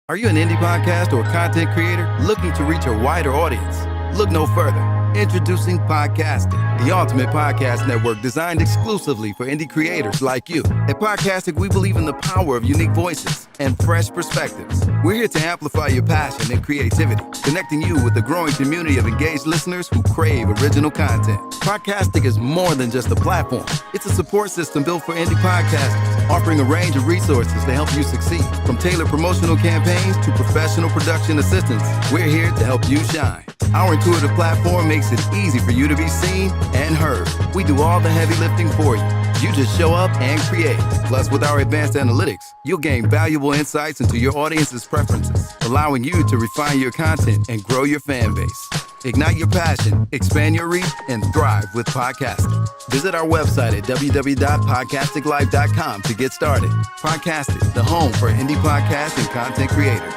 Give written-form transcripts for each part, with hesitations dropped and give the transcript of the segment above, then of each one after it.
Are you an indie podcast or content creator looking to reach a wider audience? Look no further. Introducing Podcastic, the ultimate podcast network designed exclusively for indie creators like you. At Podcastic, we believe in the power of unique voices and fresh perspectives. We're here to amplify your passion and creativity, connecting you with a growing community of engaged listeners who crave original content. Podcastic is more than just a platform. It's a support system built for indie podcasters, offering a range of resources to help you succeed. From tailored promotional campaigns to professional production assistance, we're here to help you shine. Our intuitive platform makes it easy for you to be seen and heard. We do all the heavy lifting for you. You just show up and create. Plus, with our advanced analytics, you'll gain valuable insights into your audience's preferences, allowing you to refine your content and grow your fan base. Ignite your passion, expand your reach, and thrive with podcasting. Visit our website at www.podcasticlife.com to get started. Podcastic, the home for indie podcasts and content creators.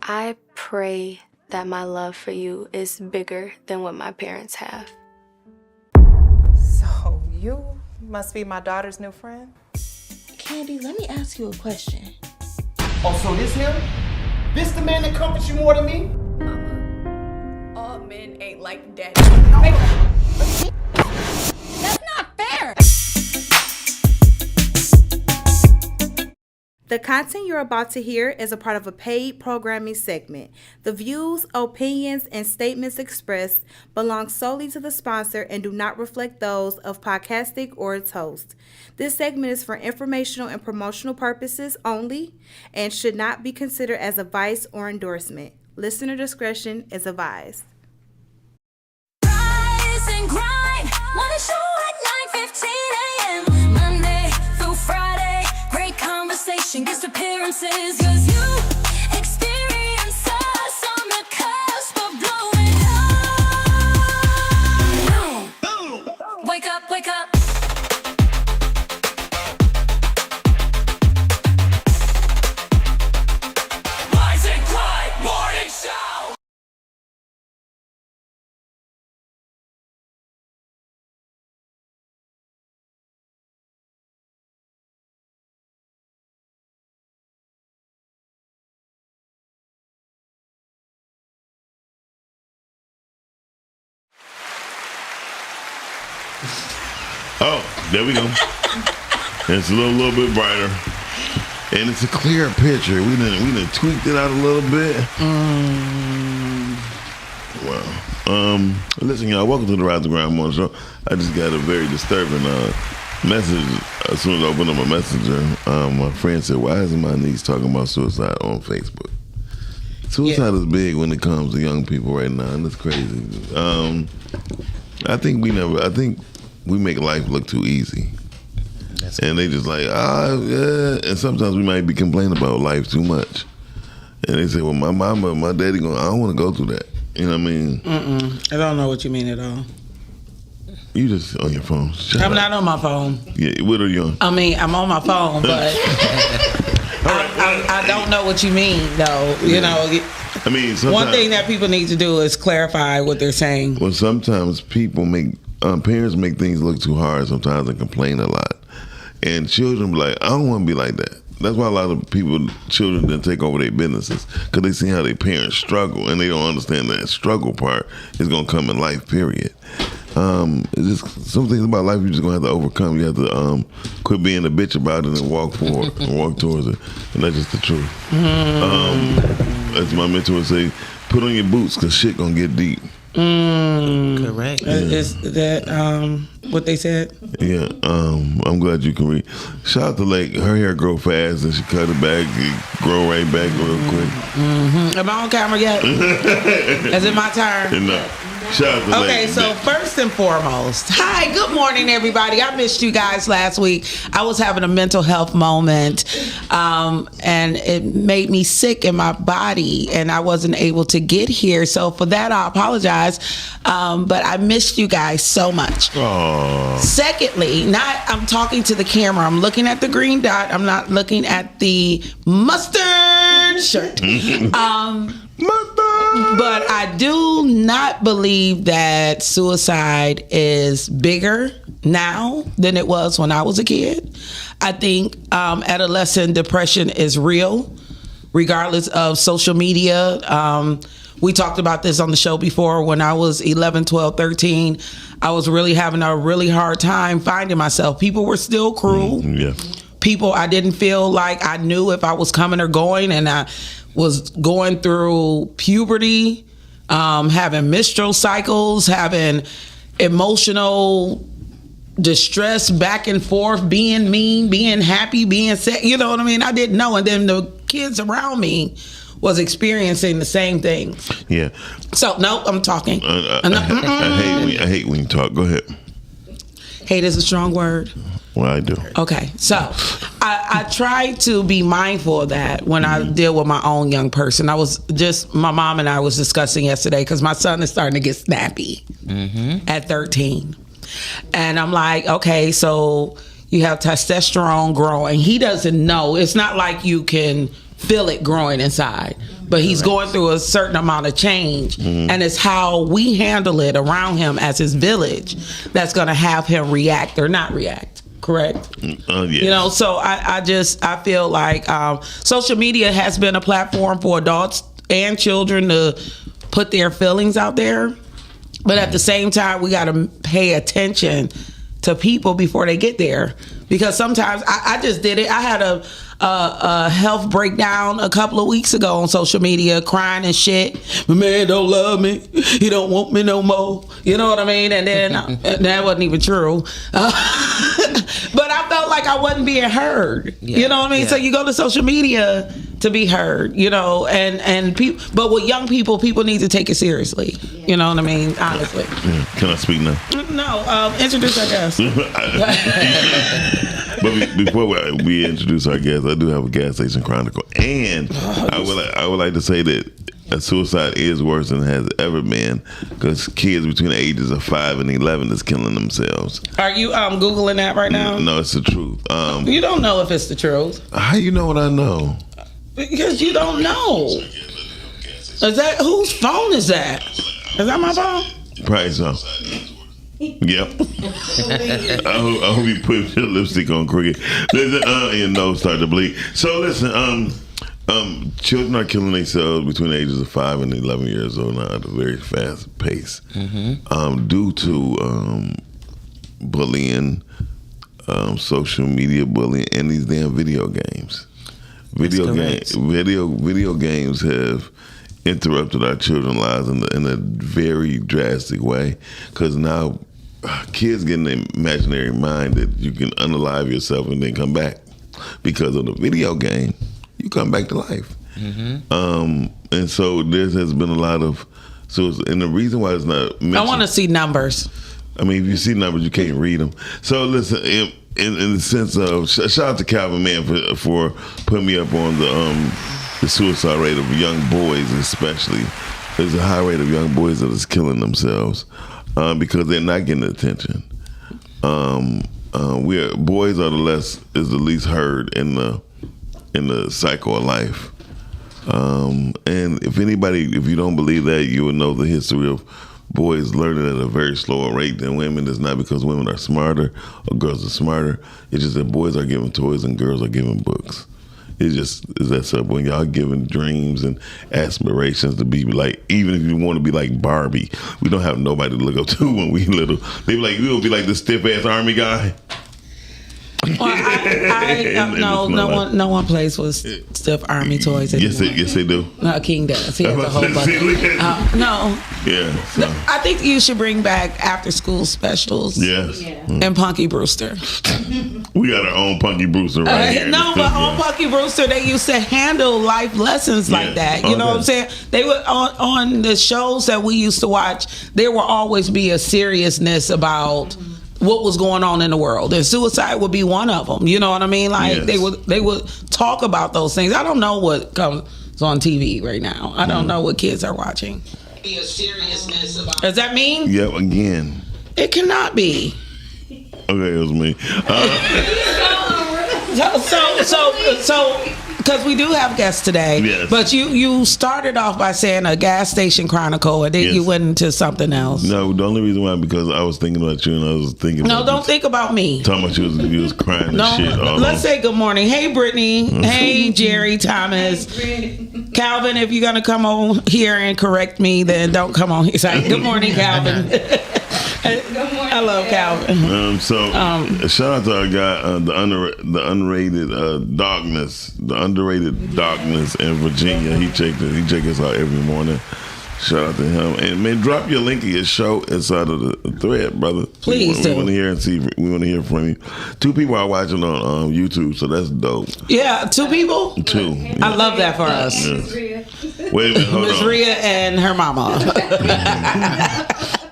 I pray that my love for you is bigger than what my parents have. So you must be my daughter's new friend? Candy, let me ask you a question. Oh, so this him? This the man that comforts you more than me? Mama, all men ain't like daddy. That's not fair! The content you're about to hear is a part of a paid programming segment. The views, opinions, and statements expressed belong solely to the sponsor and do not reflect those of Podcastic or its host. This segment is for informational and promotional purposes only and should not be considered as advice or endorsement. Listener discretion is advised. Rise and grind, wanna show at 9:15 a.m. Monday through Friday, great conversation, guest appearances, 'cause you experience us on the cusp of blowing up. Boom. Wake up, wake up. Rise and grind, morning show. Oh, there we go. It's a little bit brighter, and it's a clear picture. We done tweaked it out a little bit. Well, listen, y'all. Welcome to the Rise and Grind Morning Show. I just got a very disturbing message as soon as I opened up my messenger. My friend said, "Why isn't my niece talking about suicide on Facebook?" Suicide is big when it comes to young people right now, and it's crazy. I think we make life look too easy. And they just like, yeah. And sometimes we might be complaining about life too much. And they say, well, my mama, my daddy, I don't want to go through that. You know what I mean? I don't know what you mean at all. You just on your phone. I'm not on my phone. Yeah, what are you on? I mean, I'm on my phone, but I don't know what you mean, though. You know, I mean, one thing that people need to do is clarify what they're saying. Well, sometimes people parents make things look too hard sometimes and complain a lot. And children be like, I don't want to be like that. That's why a lot of children didn't take over their businesses, because they see how their parents struggle, and they don't understand that struggle part is going to come in life, period. It's just some things about life you're just going to have to overcome. You have to quit being a bitch about it and walk forward and walk towards it. And that's just the truth. As my mentor would say, put on your boots, because shit going to get deep. Correct. Yeah. Is that what they said? Yeah, I'm glad you can read. Shout out to Lake. Her hair grow fast and she cut it back, it grow right back real quick. Am I on camera yet? Is it my turn? No. Shout out to Lake. Okay, so first and foremost, hi, good morning, everybody. I missed you guys last week. I was having a mental health moment, and it made me sick in my body, and I wasn't able to get here. So for that, I apologize, but I missed you guys so much. Aww. Secondly, I'm talking to the camera. I'm looking at the green dot. I'm not looking at the mustard shirt. Mustard! But I do not believe that suicide is bigger now than it was when I was a kid. I think adolescent depression is real, regardless of social media. We talked about this on the show before. When I was 11, 12, 13, I was really having a really hard time finding myself. People were still cruel. Yeah. People, I didn't feel like I knew if I was coming or going, and I was going through puberty, having menstrual cycles, having emotional distress back and forth, being mean, being happy, being sad. You know what I mean? I didn't know. And then the kids around me was experiencing the same thing. Yeah. So, no, I'm talking. I hate when you talk. Go ahead. Hate is a strong word. Well, I do. Okay, so I try to be mindful of that when I deal with my own young person. My mom and I was discussing yesterday because my son is starting to get snappy at 13. And I'm like, okay, so you have testosterone growing. He doesn't know. It's not like you can feel it growing inside, but he's going through a certain amount of change, and it's how we handle it around him as his village that's going to have him react or not react. Correct. Yeah. You know, so I feel like social media has been a platform for adults and children to put their feelings out there, but at the same time we got to pay attention to people before they get there, because sometimes I just did it. I had a health breakdown a couple of weeks ago on social media, crying and shit. My man don't love me. He don't want me no more. You know what I mean? And then that wasn't even true. But I felt like I wasn't being heard. Yeah, you know what I mean? Yeah. So you go to social media to be heard, you know, and people. But with young people need to take it seriously. You know what I mean? Honestly. Yeah. Can I speak now? No. Introduce our guest. But before we introduce our guest, I do have a gas station chronicle, and I would like to say that suicide is worse than it has ever been, because kids between the ages of 5 and 11 is killing themselves. Are you Googling that right now? No, it's the truth. You don't know if it's the truth. How you know what I know? Because you don't know. Is that whose phone is that? Is that my phone? Probably so. Yep. I hope you put your lipstick on crooked. Your nose start to bleed. So listen, children are killing themselves between the ages of 5 and 11 years old now at a very fast pace, due to bullying, social media bullying, and these damn video games. Video games have interrupted our children's lives in a very drastic way, because now kids get in the imaginary mind that you can unalive yourself and then come back. Because of the video game, you come back to life. And so there has been a lot of and the reaon why it's not mentioned, I want to see numbers. I mean, if you see numbers, you can't read them. So listen, in the sense of shout out to Calvin Mann for putting me up on the suicide rate of young boys, especially. There's a high rate of young boys that is killing themselves because they're not getting attention. Boys are the least heard in the cycle of life. And if you don't believe that, you will know the history of boys learning at a very slower rate than women. It's not because women are smarter or girls are smarter. It's just that boys are given toys and girls are given books. It's that simple. When y'all giving dreams and aspirations to be like, even if you want to be like Barbie, we don't have nobody to look up to when we little. They be like, we will be like the stiff ass army guy. Well, no one plays with stiff army toys anymore. Yes, they do. No, King does. He has a whole bunch. No. Yeah. So. I think you should bring back after school specials. Yes. And Punky Brewster. We got our own Punky Brewster right here. No, but on Punky Brewster, they used to handle life lessons like that. You know what I'm saying? They were on the shows that we used to watch. There will always be a seriousness about what was going on in the world, and suicide would be one of them. You know what I mean? Like they would talk about those things. I don't know what comes on TV right now. I don't know what kids are watching. Be a seriousness about. Does that mean? Yep. Again. It cannot be. Okay, it was me. because we do have guests today. Yes. But you started off by saying a gas station chronicle, and then you went into something else. No, the only reason why, because I was thinking about you, and I was thinking. No, don't think about me. Talking about you was crying and shit. Let's say good morning. Hey, Brittany. Hey, Jerry, Thomas. Calvin, if you're gonna come on here and correct me, then don't come on here. Say, good morning, Calvin. I love Calvin. Shout out to our guy, the underrated darkness in Virginia. He check us out every morning. Shout out to him. And man, drop your link of your show inside of the thread, brother. Please do. We want to hear we want to hear from you. 2 people are watching on YouTube, so that's dope. Yeah, 2 people. 2. Yeah. I love that for us. Yeah. Wait a minute, hold Miss on. Rhea and her mama.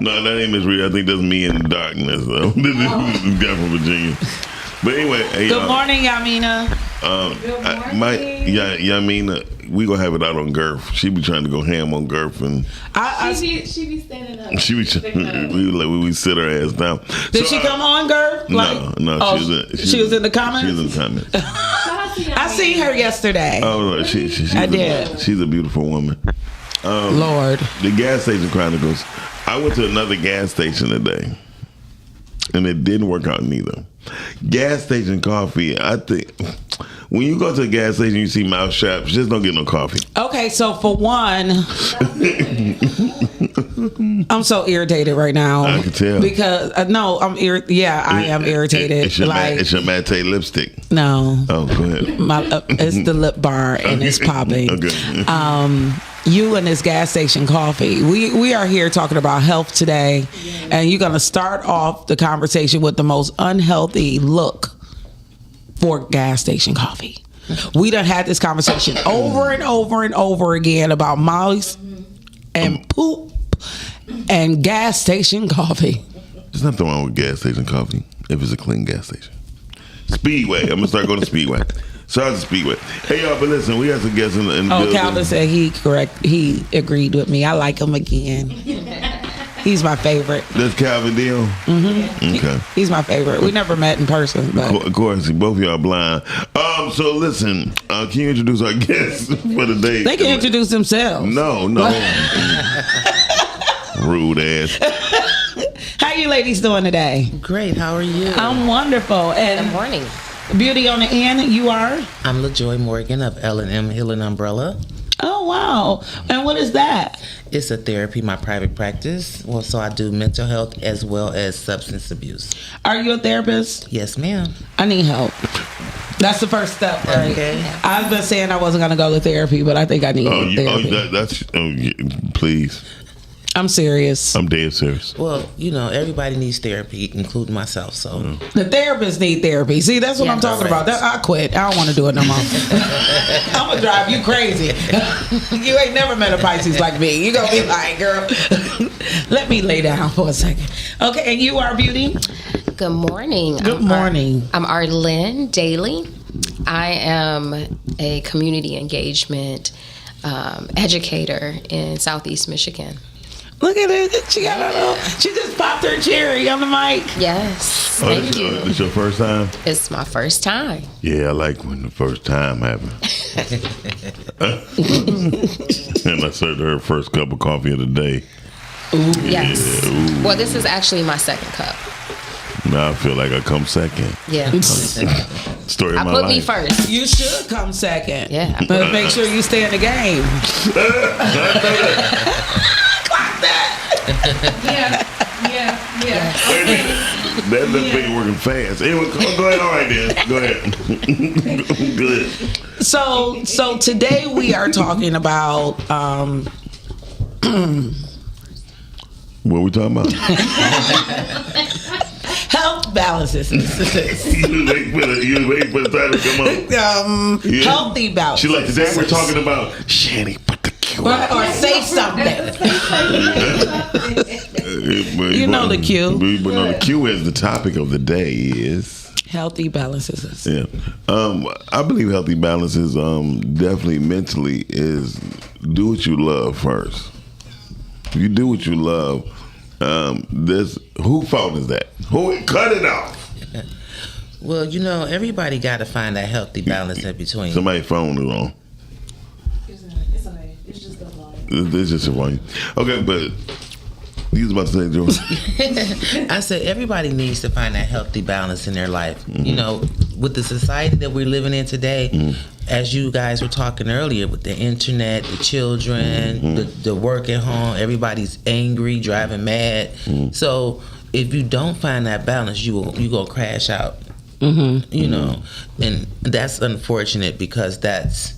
No, that ain't Miss Rhea. I think that's me in the darkness, though. This is guy from Virginia. But anyway, hey, good morning, Yamina. Yamina, we gonna have it out on Girth. She be trying to go ham on Girth, and she be standing up. we sit her ass down. Did she come on, Girth? No. She was in the comments. She was in the comments. I seen her yesterday. Oh, no, I did. She's a beautiful woman. Lord, the gas station chronicles. I went to another gas station today, and it didn't work out neither. Gas station coffee, I think when you go to a gas station, you see mouth shops, just don't get no coffee. Okay, so for one, I'm so irritated right now. I can tell. Because I am irritated. It's your matte lipstick. No. Oh, go ahead. It's the lip bar and it's popping. Okay. You and this gas station coffee. We are here talking about health today, and you're gonna start off the conversation with the most unhealthy look for gas station coffee. We done had this conversation over and over and over again about mice and poop and gas station coffee. There's nothing wrong with gas station coffee if it's a clean gas station. Speedway. I'm gonna start going to Speedway. Shout out to Speedway. Hey y'all, but listen, we got some guests in the building. Calvin said he agreed with me. I like him again. He's my favorite. That's Calvin Deal? Mm-hmm. Okay. He's my favorite. We never met in person. But. Of course, both of y'all blind. So listen, can you introduce our guests for the day? They can introduce themselves. No. Rude ass. How you ladies doing today? Great. How are you? I'm wonderful. And good morning. Beauty on the end, you are? I'm Lajoy Morgan of L&M Healing Umbrella. Oh, wow. And what is that? It's a therapy, my private practice. Well, so I do mental health as well as substance abuse. Are you a therapist? Yes, ma'am. I need help. That's the first step, right? Okay. I've been saying I wasn't going to go to therapy, but I think I need therapy. Please. I'm serious. I'm dead serious. Well, everybody needs therapy, including myself. So the therapists need therapy. See, that's what I'm talking about. I quit. I don't want to do it no more. I'm gonna drive you crazy. You ain't never met a Pisces like me. You gonna be like, girl, let me lay down for a second. Okay, and you are Beauty. Good morning. Good morning. I'm Arlynn Dailey. I am a community engagement educator in Southeast Michigan. Look at it. She just popped her cherry on the mic. Yes. Thank you. It's your first time? It's my first time. Yeah, I like when the first time happens. And I served her first cup of coffee of the day. Ooh. Yes. Yeah, ooh. Well, this is actually my second cup. Now I feel like I come second. Yeah. Story of my put life. me first. You should come second. Yeah. But make sure you stay in the game. Yeah. Wait a minute. That thing working fast. Anyway, go ahead. All right, then. Go ahead. Good. So today we are talking about what we talking about? Health balances. You wait for the title to come up. Healthy balances. She like, today we're talking about Chanie, put the Q on. Or say something. You know the Q. But no, the Q is the topic of the day is healthy balances. Yeah. I believe healthy balances definitely mentally is do what you love first. If you do what you love, whose fault is that? Who cut it off? Well, you know, everybody got to find that healthy balance in between. Somebody's phone is on. It's just the volume. It's just a volume. Okay, but you was about to say, Joe. I said everybody needs to find that healthy balance in their life. You know, with the society that we're living in today, as you guys were talking earlier, with the internet, the children, the work at home, everybody's angry, driving mad. So if you don't find that balance, you gonna crash out. You know, and that's unfortunate because that's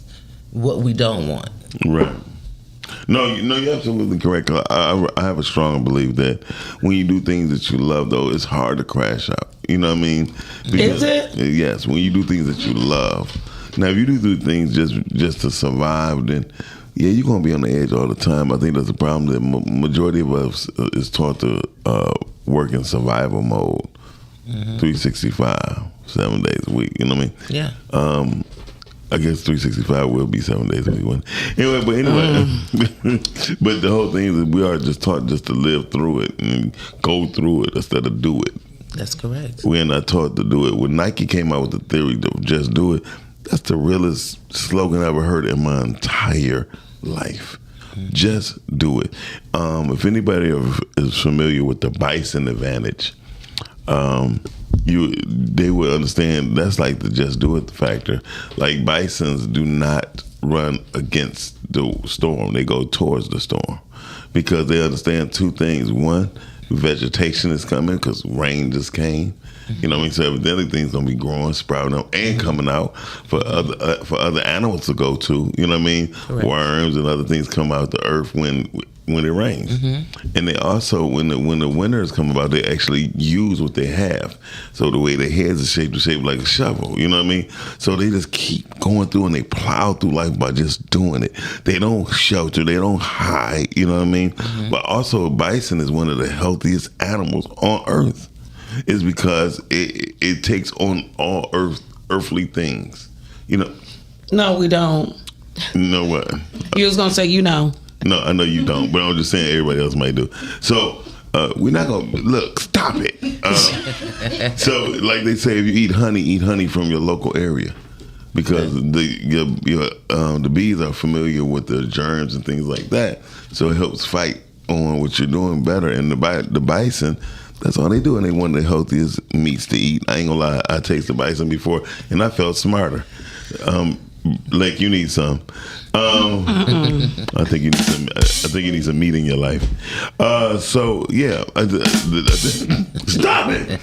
what we don't want. Right. No, you're absolutely correct. I have a strong belief that when you do things that you love, though, it's hard to crash out. You know what I mean? Is it? Yes. When you do things that you love. Now, if you do things just to survive, then yeah, you're gonna be on the edge all the time. I think that's the problem. That majority of us is taught to work in survival mode, 365, 7 days a week. You know what I mean? Yeah. I guess 365 will be 7 days a week. Anyway, but the whole thing is that we are just taught just to live through it and go through it instead of do it. That's correct. We're not taught to do it. When Nike came out with the theory to just do it, that's the realest slogan I ever heard in my entire life. Just do it. If anybody is familiar with the Bison advantage, they would understand that's like the just do it factor. Like bisons do not run against the storm; they go towards the storm because they understand two things. One, vegetation is coming because rain just came. You know what I mean? So evidently things gonna be growing, sprouting up, and coming out for other animals to go to. You know what I mean? Correct. Worms and other things come out the earth when it rains. And they also, when the winters come about, they actually use what they have. So the way their heads are shaped like a shovel. You know what I mean? So they just keep going through and they plow through life by just doing it. They don't shelter. They don't hide. You know what I mean? But also, a bison is one of the healthiest animals on earth. Is because it takes on all earthly things. You know? No, we don't. You know what? You was gonna say No, I know you don't, but I'm just saying everybody else might do. So we're not gonna look. Stop it. So, like they say, if you eat honey from your local area, because the bees are familiar with the germs and things like that. So it helps fight on what you're doing better. And the bison. That's all they do, and they one of the healthiest meats to eat. I ain't gonna lie, I tasted bison before, and I felt smarter. Like you need some. I think you need some. I think you need some meat in your life. So yeah, stop it.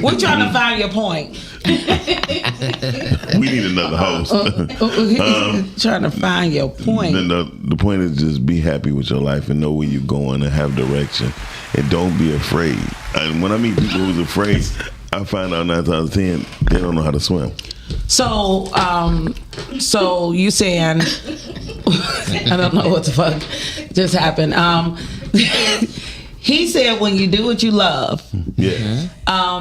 We're trying to find your point. We need another host. Trying to find your point. Then the point is just be happy with your life and know where you're going and have direction, and don't be afraid. And when I meet people who's afraid, I find out 9 times out of 10 they don't know how to swim. So you saying I don't know what the fuck just happened. He said when you do what you love,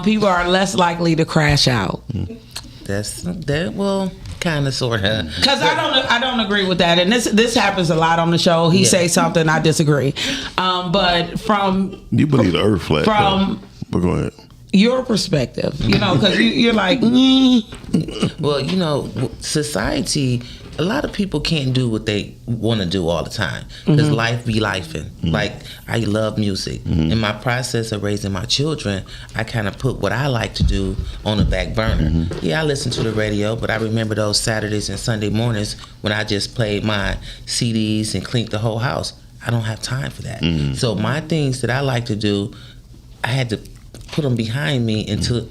people are less likely to crash out. That well, kind of, sort of. Because I don't agree with that, and this happens a lot on the show. He say something, I disagree. But from you believe the earth flat but go ahead. Your perspective, you know, because you're like, well, you know, society. A lot of people can't do what they want to do all the time because life be lifing. Like, I love music. In my process of raising my children, I kind of put what I like to do on the back burner. Yeah, I listen to the radio, but I remember those Saturdays and Sunday mornings when I just played my CDs and cleaned the whole house. I don't have time for that. So my things that I like to do, I had to put them behind me until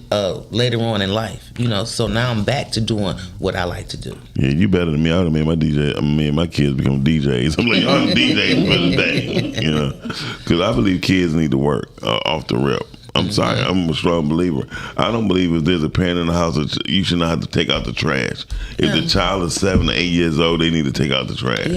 later on in life, you know. So now I'm back to doing what I like to do. Yeah, you better than me. I would have made my kids become DJs. I'm like, I'm DJing for the day, you know, because I believe kids need to work off the rip. I'm sorry, I'm a strong believer. I don't believe if there's a parent in the house that you should not have to take out the trash. If the child is 7 or 8 years old, they need to take out the trash.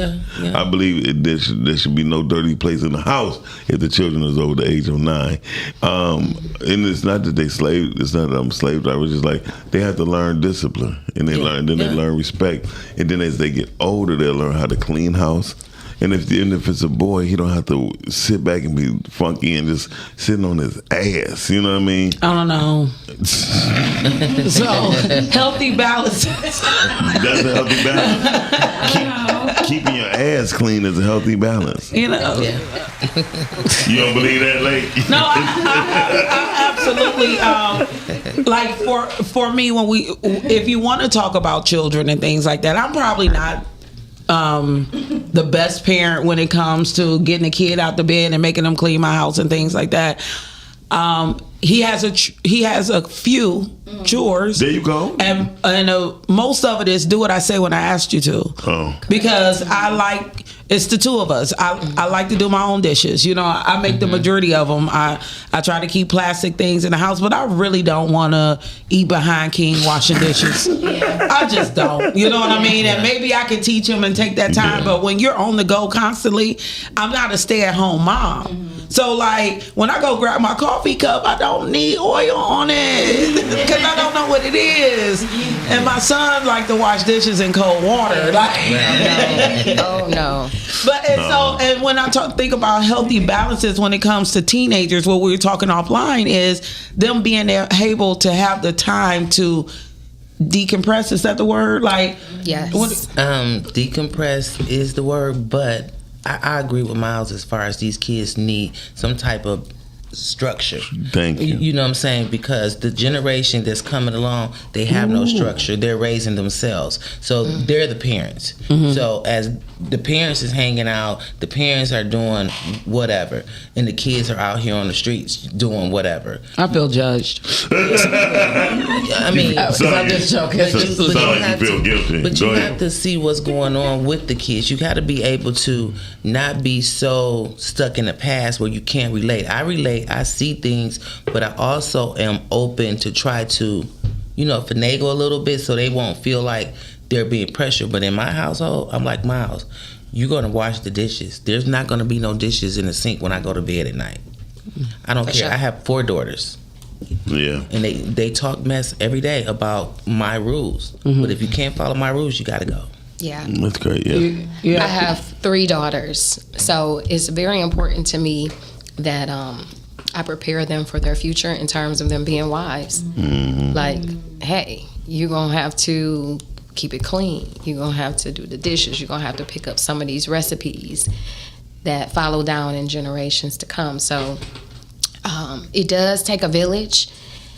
I believe there should be no dirty place in the house if the children is over the age of 9. And it's not that it's not that I'm slave driver. It's just like they have to learn discipline, and they learn respect, and then as they get older, they'll learn how to clean house. And if it's a boy, he don't have to sit back and be funky and just sitting on his ass. You know what I mean? I don't know. So healthy balance. That's a healthy balance. Keeping your ass clean is a healthy balance. You know. Yeah. You don't believe that, Lake? No, I absolutely. Like for me, if you want to talk about children and things like that, I'm probably not the best parent when it comes to getting a kid out the bed and making them clean my house and things like that. He has a few chores. There you go. And most of it is do what I say when I asked you to. Oh. Because it's the two of us. I like to do my own dishes. You know, I make the majority of them. I try to keep plastic things in the house, but I really don't want to eat behind King washing dishes. I just don't. You know what I mean? And maybe I can teach him and take that time. But when you're on the go constantly, I'm not a stay-at-home mom. So like when I go grab my coffee cup, I don't need oil on it because I don't know what it is. And my son like to wash dishes in cold water. Like, Oh no. But and when I think about healthy balances when it comes to teenagers, what we were talking offline is them being able to have the time to decompress. Is that the word? Like, yes. Decompress is the word, but I agree with Miles as far as these kids need some type of structure. Thank you. You know what I'm saying? Because the generation that's coming along, they have no structure. They're raising themselves. So they're the parents. So as the parents is hanging out, the parents are doing whatever, and the kids are out here on the streets doing whatever. I feel judged. I mean, I'm just joking. But you have to see what's going on with the kids. You got to be able to not be so stuck in the past where you can't relate. I relate. I see things, but I also am open to try to, finagle a little bit so they won't feel like they're being pressured. But in my household, I'm like, Miles, you're going to wash the dishes. There's not going to be no dishes in the sink when I go to bed at night. I don't care. Sure. I have 4 daughters. Yeah. And they talk mess every day about my rules. But if you can't follow my rules, you got to go. Yeah. That's great, yeah. I have 3 daughters. So it's very important to me that I prepare them for their future in terms of them being wives. Like, hey, you're going to have to keep it clean. You're going to have to do the dishes. You're going to have to pick up some of these recipes that follow down in generations to come. So it does take a village.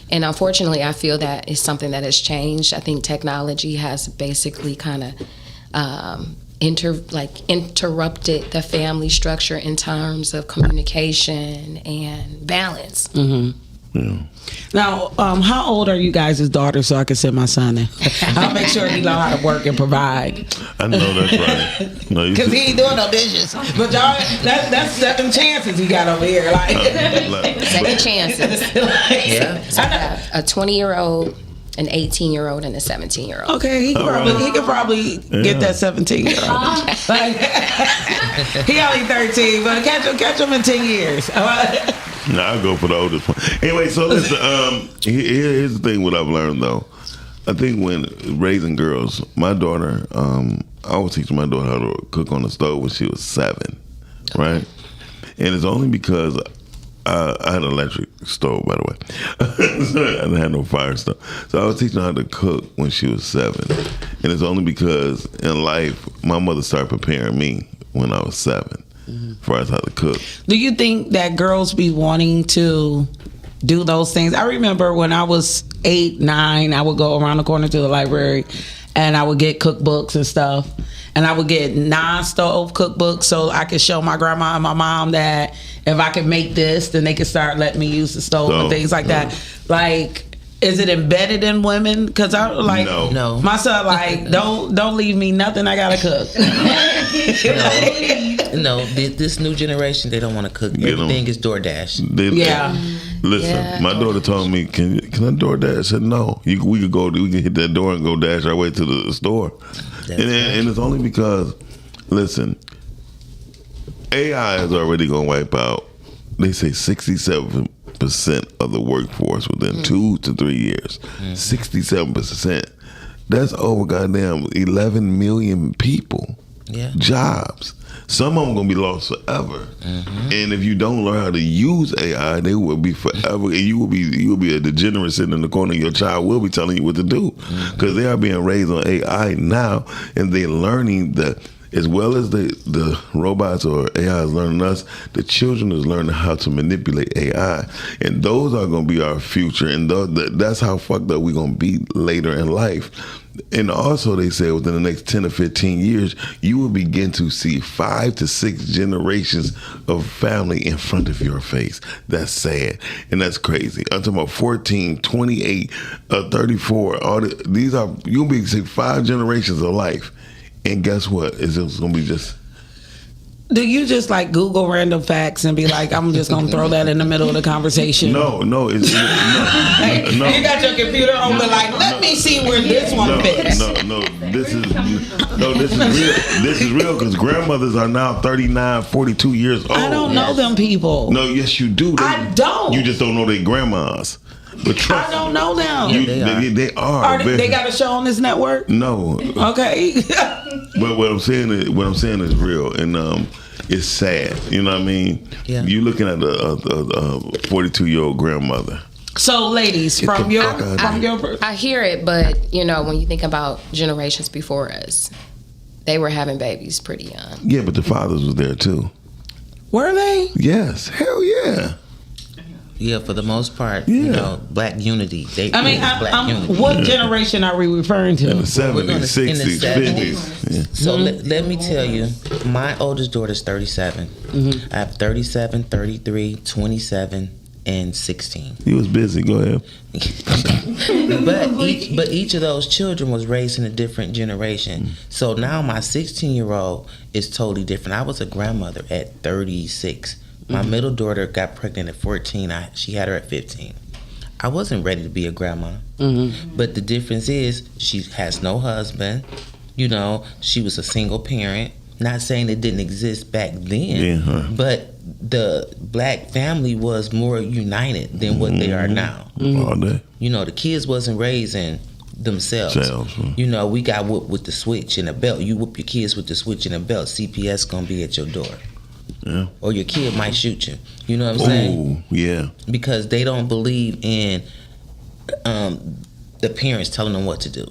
And unfortunately, I feel that it's something that has changed. I think technology has basically kind of interrupted the family structure in terms of communication and balance. Yeah. Now, how old are you guys' daughters so I can send my son in? I'll make sure he know how to work and provide. I know that's right. No, because he ain't doing no dishes. But y'all, that's 7 chances he got over here. Like 2nd chances. Yeah. So I have a 20-year-old, an 18-year-old, and a 17-year-old. Okay, he could probably get that 17-year-old. He only 13, but catch him in 10 years. All right. No, I'll go for the oldest one. Anyway, so listen, here's the thing what I've learned, though. I think when raising girls, my daughter, I was teaching my daughter how to cook on the stove when she was 7, right? And it's only because I had an electric stove, by the way. So I didn't have no fire stuff. So I was teaching her how to cook when she was 7. And it's only because in life, my mother started preparing me when I was 7. As far as how to cook. Do you think that girls be wanting to do those things? I remember when I was 8, 9, I would go around the corner to the library and I would get cookbooks and stuff. And I would get non-stove cookbooks so I could show my grandma and my mom that if I could make this, then they could start letting me use the stove and things like that. Like, is it embedded in women? Because I like no. My son like don't leave me nothing. I gotta cook. No, this new generation, they don't want to cook. Everything is DoorDash. Listen, my daughter told me, "Can I DoorDash?" I said, "No, we can hit that door and go dash our way to the store." And it's only because, listen, AI is already gonna wipe out. They say 67% of the workforce within 2 to 3 years. 67%. That's over goddamn 11 million people. Yeah. Jobs. Some of them gonna be lost forever. And if you don't learn how to use AI, they will be forever, and you will be a degenerate sitting in the corner. Your child will be telling you what to do because they are being raised on AI now, and they're learning that. As well as the robots or AI is learning us, the children is learning how to manipulate AI. And those are going to be our future. And that's how fucked up we're going to be later in life. And also they say within the next 10 or 15 years, you will begin to see 5 to 6 generations of family in front of your face. That's sad. And that's crazy. I'm talking about 14, 28, 34. You'll be seeing 5 generations of life. And guess what? It's just going to be just... Do you just like Google random facts and be like, I'm just going to throw that in the middle of the conversation? No. No. You got your computer open like, let me see where this one fits. No. This is real. This is real because grandmothers are now 39, 42 years old. I don't know them people. No, yes, you do. I don't. You just don't know their grandmas. But trust I don't know them. They are. They got a show on this network? No. Okay. But what I'm saying is real, and it's sad. You know what I mean? Yeah. You're looking at a 42-year-old grandmother. So, ladies, from your I hear it, but when you think about generations before us, they were having babies pretty young. Yeah, but the fathers was there too. Were they? Yes. Hell yeah. Yeah, for the most part, black unity. What generation are we referring to? In the 70s, 60s, 50s. Yeah. So let me tell you, my oldest daughter's 37. I have 37, 33, 27, and 16. He was busy. Go ahead. But each of those children was raised in a different generation. So now my 16-year-old is totally different. I was a grandmother at 36. My middle daughter got pregnant at 14. She had her at 15. I wasn't ready to be a grandma. But the difference is she has no husband. She was a single parent. Not saying it didn't exist back then, but the black family was more united than what they are now. All day. The kids wasn't raising themselves. We got whooped with the switch and a belt. You whoop your kids with the switch and a belt, CPS gonna be at your door. Yeah. Or your kid might shoot you. You know what I'm saying? Yeah. Because they don't believe in the parents telling them what to do.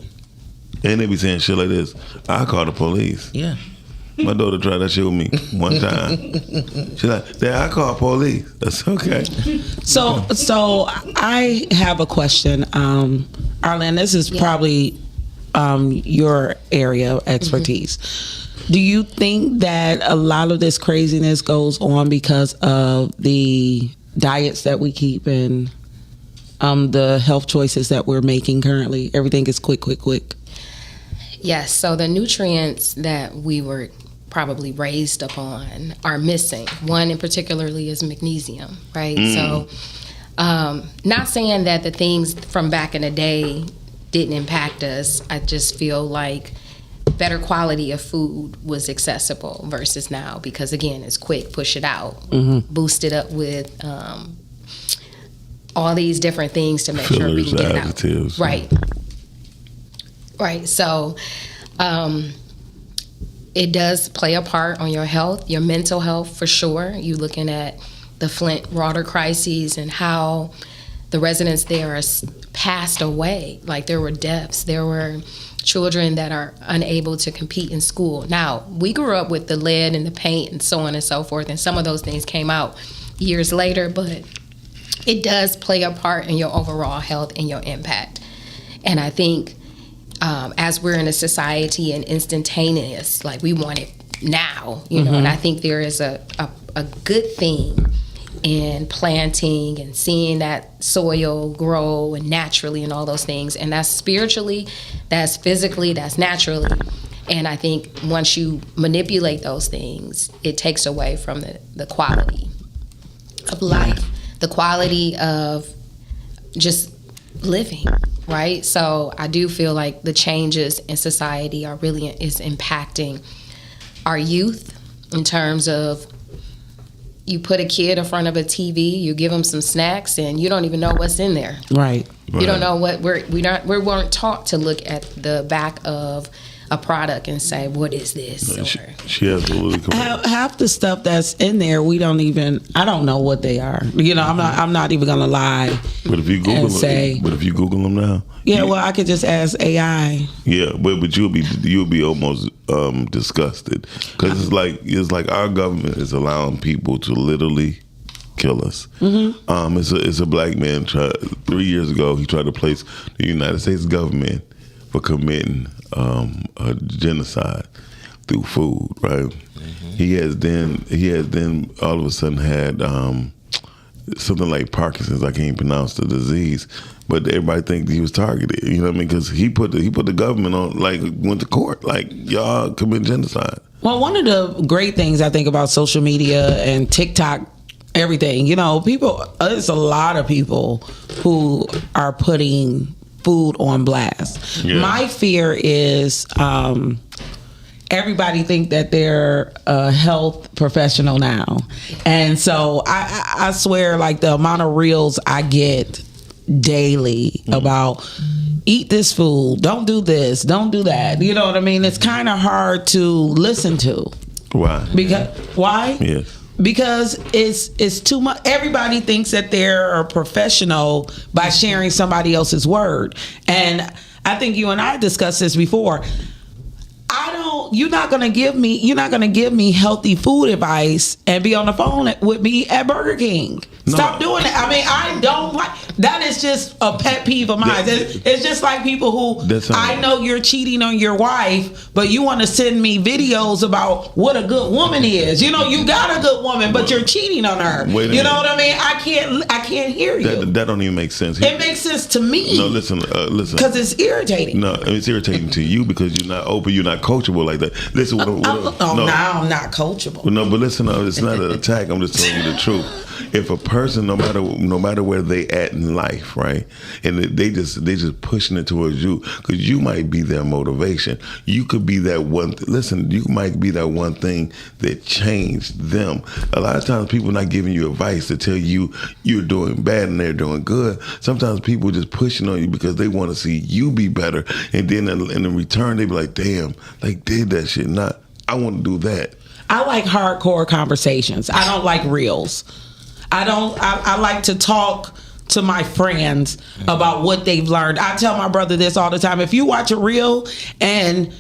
And they be saying shit like this. I call the police. Yeah. My daughter tried that shit with me one time. She's like, Dad, I call police. That's okay. So I have a question. Arlynn, this is probably your area of expertise. Do you think that a lot of this craziness goes on because of the diets that we keep and the health choices that we're making currently? Everything is quick. Yes, so the nutrients that we were probably raised upon are missing. One in particularly is magnesium, right? So not saying that the things from back in the day didn't impact us. I just feel like better quality of food was accessible versus now, because again, it's quick, push it out, boost it up with all these different things to make sure we can get it out. Right. So it does play a part on your health, your mental health for sure. You looking at the Flint water crises and how the residents there are passed away. Like there were deaths, there were children that are unable to compete in school. Now, we grew up with the lead and the paint and so on and so forth, and some of those things came out years later, but it does play a part in your overall health and your impact. And I think as we're in a society and instantaneous, like we want it now, and I think there is a good thing in planting and seeing that soil grow and naturally and all those things. And that's spiritually, that's physically, that's naturally. And I think once you manipulate those things, it takes away from the quality of life, the quality of just living, right? So I do feel like the changes in society is impacting our youth in terms of you put a kid in front of a TV, you give them some snacks, and you don't even know what's in there. Right. You don't know what we weren't taught to look at the back of a product and say, what is this? She absolutely correct. Half the stuff that's in there, I don't know what they are. I'm not even gonna lie. But if you Google them now, I could just ask AI. Yeah, but you'll be almost disgusted because it's like our government is allowing people to literally kill us. It's a black man. 3 years ago, he tried to place the United States government for committing a genocide through food. Right? He has then all of a sudden had something like Parkinson's. I can't pronounce the disease, but everybody thinks he was targeted. You know what I mean? Because he put the government on, went to court, y'all commit genocide. Well, one of the great things I think about social media and TikTok, everything, there's a lot of people who are putting food on blast. Yeah. My fear is everybody think that they're a health professional now. And so I swear, the amount of reels I get daily about eat this food, don't do this, don't do that. You know what I mean? It's kind of hard to listen to. Why? Why? Yes. Because it's too much. Everybody thinks that they're a professional by sharing somebody else's word. And I think you and I discussed this before. You're not gonna give me healthy food advice and be on the phone with me at Burger King. Stop doing that. I mean, I don't like that. Is just a pet peeve of mine. It's just like people who I know you're cheating on your wife, but you want to send me videos about what a good woman is. You got a good woman, but you're cheating on her. You know what I mean? I can't hear you. That don't even make sense. It makes sense to me. No, listen. Because it's irritating. No, it's irritating to you because you're not open. You're not coachable like that. Listen. Now I'm not coachable. No, but listen. It's not an attack. I'm just telling you the truth. If a person, no matter where they at in life, right, and they just pushing it towards you, because you might be their motivation. You could be that one. Listen, you might be that one thing that changed them. A lot of times, people are not giving you advice to tell you you're doing bad and they're doing good. Sometimes people just pushing on you because they want to see you be better, and then in return, they be like, "Damn, did that shit." Not, I want to do that. I like hardcore conversations. I don't like reels. I like to talk to my friends about what they've learned. I tell my brother this all the time. If you watch a reel and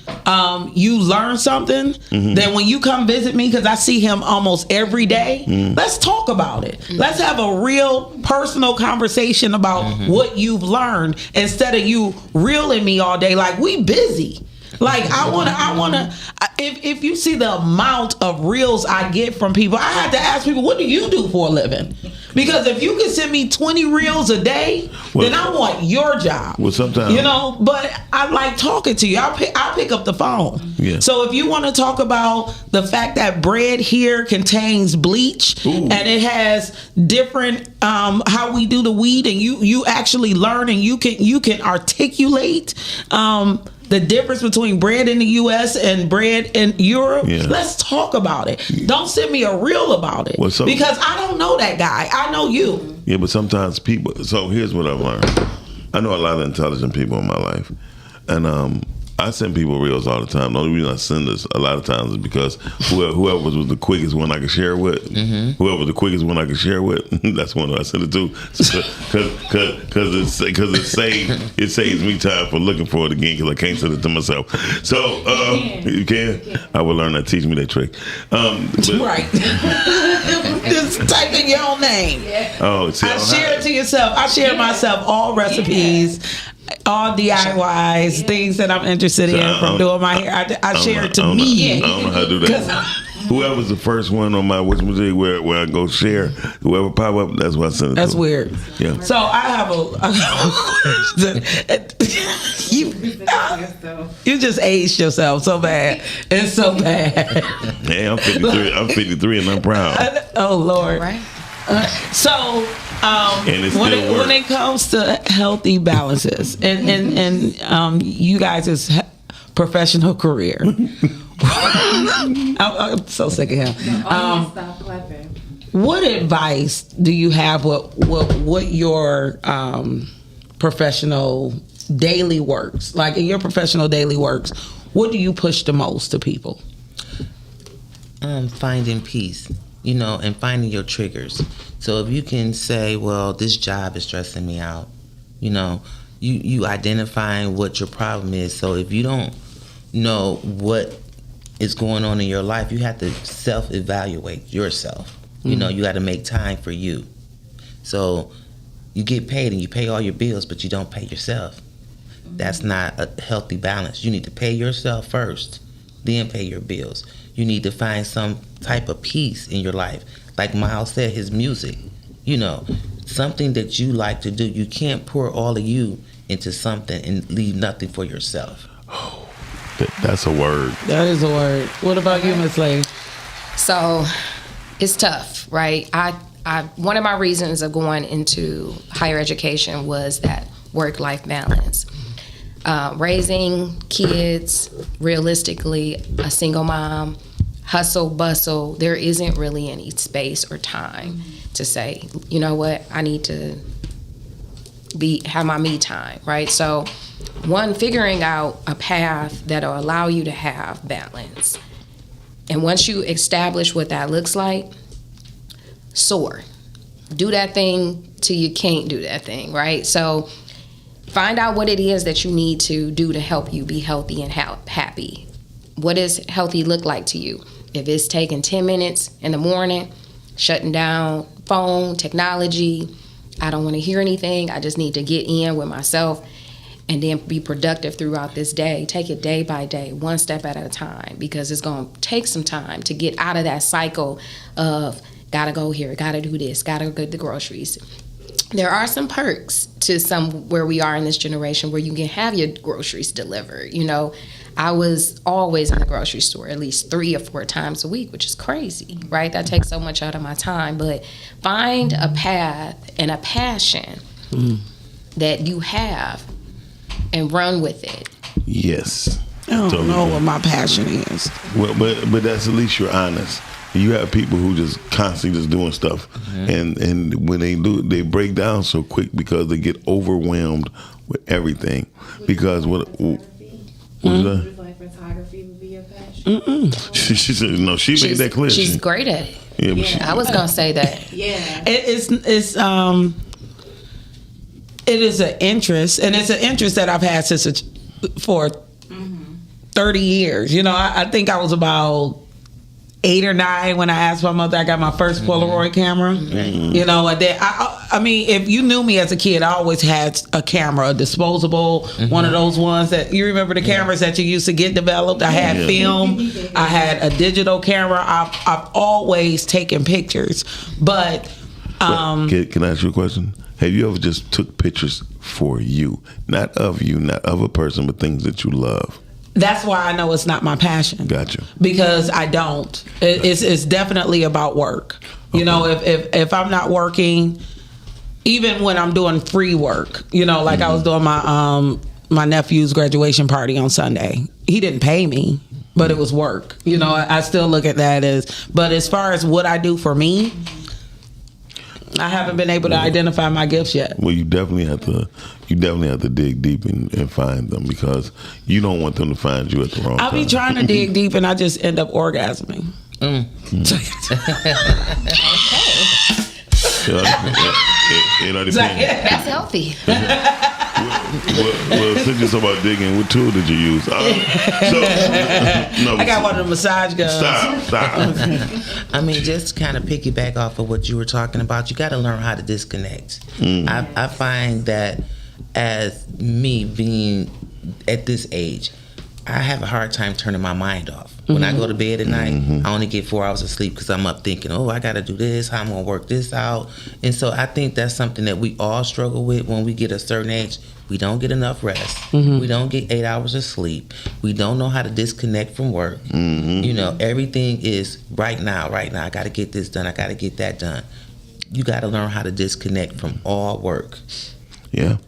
you learn something, then when you come visit me, because I see him almost every day, let's talk about it. Let's have a real personal conversation about what you've learned instead of you reeling me all day like we busy. I wanna. If you see the amount of reels I get from people, I had to ask people, "What do you do for a living?" Because if you can send me 20 reels a day, then I want your job. Well, sometimes but I like talking to you. I'll pick up the phone. Yeah. So if you want to talk about the fact that bread here contains bleach and it has different how we do the weed, and you actually learn and you can articulate. The difference between bread in the U.S. and bread in Europe. Yeah. Let's talk about it. Don't send me a reel about it because I don't know that guy. I know you. Yeah, but sometimes people. So here's what I've learned. I know a lot of intelligent people in my life, and I send people reels all the time. The only reason I send this a lot of times is because whoever was the quickest one I could share with, whoever was the quickest one I could share with, that's one I send it to. Because it saves me time for looking for it again because I can't send it to myself. So you can. I will learn that. Teach me that trick. Right. Just type in your own name. Oh, see, I share it to yourself. I share myself all recesses. All DIYs, things that I'm interested in from doing my hair. I share it to me. I don't know how to do that. Whoever's the first one on my What's Music where I go share, whoever pop up, that's what I send it to. That's weird. Yeah. So I have a question. You just aged yourself so bad. It's so bad. Hey, I'm 53. I'm 53 and I'm proud. Oh Lord. Right. So when it comes to healthy balances and you guys' professional career, I'm so sick of him. Stop clapping. What advice do you have? What your professional daily works like in your professional daily works? What do you push the most to people? Finding peace, and finding your triggers. So if you can say, well, this job is stressing me out, you identifying what your problem is. So if you don't know what is going on in your life, you have to self-evaluate yourself. You got to make time for you. So you get paid and you pay all your bills, but you don't pay yourself. That's not a healthy balance. You need to pay yourself first, then pay your bills. You need to find some type of peace in your life. Like Miles said, his music, something that you like to do. You can't pour all of you into something and leave nothing for yourself. Oh, that's a word. That is a word. What about you, Miss Lady? So it's tough, right? One of my reasons of going into higher education was that work-life balance. Raising kids, realistically, a single mom, hustle, bustle, there isn't really any space or time to say, you know what, I need to have my me time, right? So one, figuring out a path that'll allow you to have balance. And once you establish what that looks like, soar. Do that thing till you can't do that thing, right? So find out what it is that you need to do to help you be healthy and happy. What does healthy look like to you? If it's taking 10 minutes in the morning, shutting down phone, technology, I don't want to hear anything. I just need to get in with myself and then be productive throughout this day. Take it day by day, one step at a time, because it's going to take some time to get out of that cycle of gotta go here, gotta do this, gotta go get the groceries. There are some perks to where we are in this generation where you can have your groceries delivered. I was always in the grocery store at least 3 or 4 times a week, which is crazy, right? That takes so much out of my time. But find a path and a passion that you have and run with it. Yes. I don't know what my passion is. Well, but that's at least you're honest. You have people who just constantly just doing stuff, and when they do, they break down so quick because they get overwhelmed with everything. Because what is that? Like photography would be a passion. She said no. She made that clear. She's great at it. Yeah, I was gonna say that. Yeah, it is an interest, and it's an interest that I've had for 30 years. I think I was about 8 or 9 when I asked my mother. I got my first Polaroid camera. And then I mean, if you knew me as a kid, I always had a camera, a disposable, one of those ones that you remember the cameras that you used to get developed. I had film. I had a digital camera. I've always taken pictures, but can I ask you a question? Have you ever just took pictures for you, not of a person, but things that you love? That's why I know it's not my passion. Gotcha. Because I don't. It's definitely about work. Okay. If I'm not working, even when I'm doing free work, like I was doing my nephew's graduation party on Sunday. He didn't pay me, but it was work. I still look at that but as far as what I do for me, I haven't been able to identify my gifts yet. Well, you definitely have to dig deep and find them, because you don't want them to find you at the wrong time. I'll be trying to dig deep and I just end up orgasming. That's healthy. Well, since you're talking about digging, what tool did you use? I got one of the massage guns. Stop. I mean, just kind of piggyback off of what you were talking about. You got to learn how to disconnect. I find that as me being at this age, I have a hard time turning my mind off. When I go to bed at night, I only get 4 hours of sleep because I'm up thinking, I got to do this, how I'm going to work this out. And so I think that's something that we all struggle with when we get a certain age. We don't get enough rest. We don't get 8 hours of sleep. We don't know how to disconnect from work. Everything is right now. I got to get this done. I got to get that done. You got to learn how to disconnect from all work. Yeah.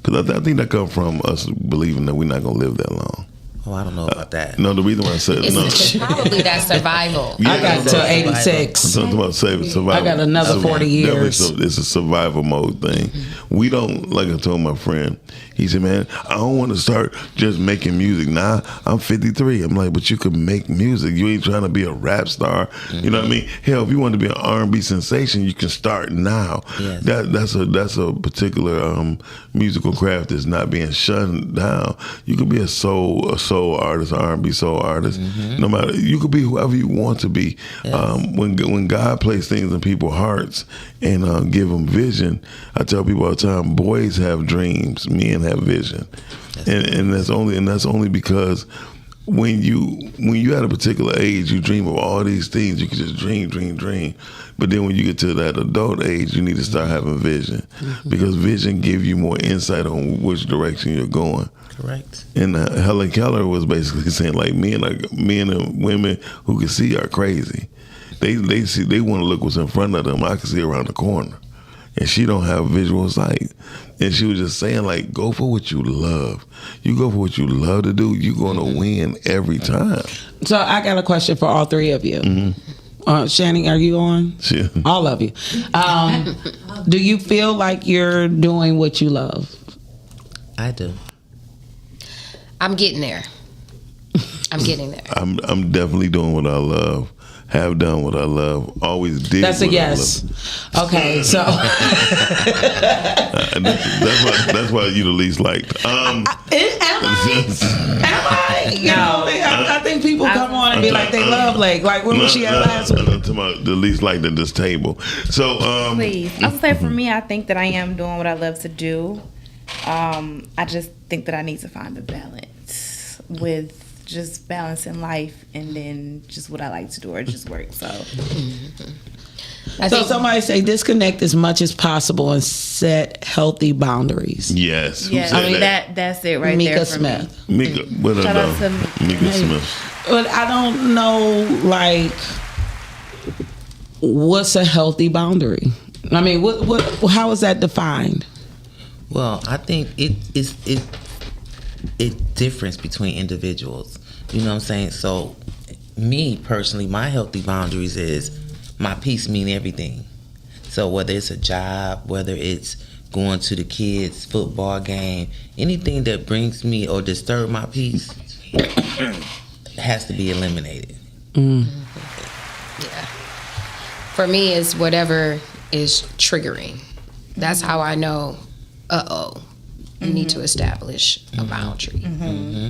Because I think that comes from us believing that we're not going to live that long. Oh, I don't know about that. No, the reason why I said It's probably that survival. Yeah, I got to 86. I'm talking about survival. I got another 40 years. It's a survival mode thing. We don't, like I told my friend, he said, man, I don't want to start just making music. Nah, I'm 53. I'm like, but you can make music. You ain't trying to be a rap star. You know what I mean? Hell, if you want to be an R&B sensation, you can start now. Yes. That's a particular musical craft that's not being shut down. You could be a soul artist, R&B soul artist. No matter, you could be whoever you want to be. Yes. When God places things in people's hearts and give them vision, I tell people all the time, boys have dreams, men have vision, and that's only because when you at a particular age, you dream of all these things. You can just dream. But then when you get to that adult age, you need to start having vision, because vision gives you more insight on which direction you're going. Correct. And Helen Keller was basically saying, like, men and women who can see are crazy. They want to look what's in front of them. I can see around the corner, and she don't have visual sight. And she was just saying, like, go for what you love. You go for what you love to do, you're going to win every time. So I got a question for all three of you. Chanie, are you on? Sure. All of you. Do you feel like you're doing what you love? I do. I'm getting there. I'm definitely doing what I love. Have done what I love. Always did. That's a yes. Okay, so that's why you the least liked. Am I? You know, I think people come on and be like they love Lake. Like when was she at last week? I'm talking about the least liked at this table. So please, I would say for me, I think that I am doing what I love to do. I just think that I need to find a balance with just balancing life and then just what I like to do or just work. So somebody say disconnect as much as possible and set healthy boundaries. Yes. Yeah, I mean that's it right Mika there for Smith. me. Mika, what Shout out to Mika Smith. But I don't know, like, what's a healthy boundary? I mean, what how is that defined? Well, I think it's difference between individuals. You know what I'm saying? So, me personally, my healthy boundaries is my peace mean everything. So whether it's a job, whether it's going to the kids' football game, anything that brings me or disturb my peace has to be eliminated. Yeah. For me, it's whatever is triggering. That's how I know, you need to establish a boundary.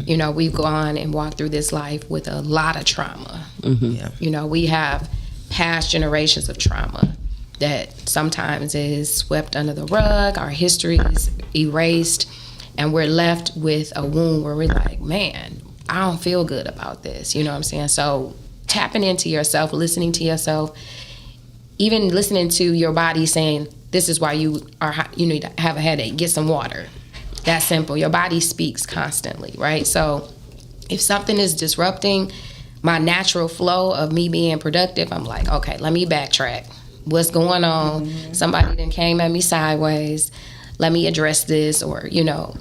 You know, we've gone and walked through this life with a lot of trauma. Yeah. You know, we have past generations of trauma that sometimes is swept under the rug, our history is erased, and we're left with a wound where we're like, man, I don't feel good about this. You know what I'm saying? So tapping into yourself, listening to yourself, even listening to your body saying, this is why you need to have a headache, get some water. That simple. Your body speaks constantly, right? So if something is disrupting my natural flow of me being productive, I'm like, okay, let me backtrack. What's going on? Somebody then came at me sideways. Let me address this, or, you know,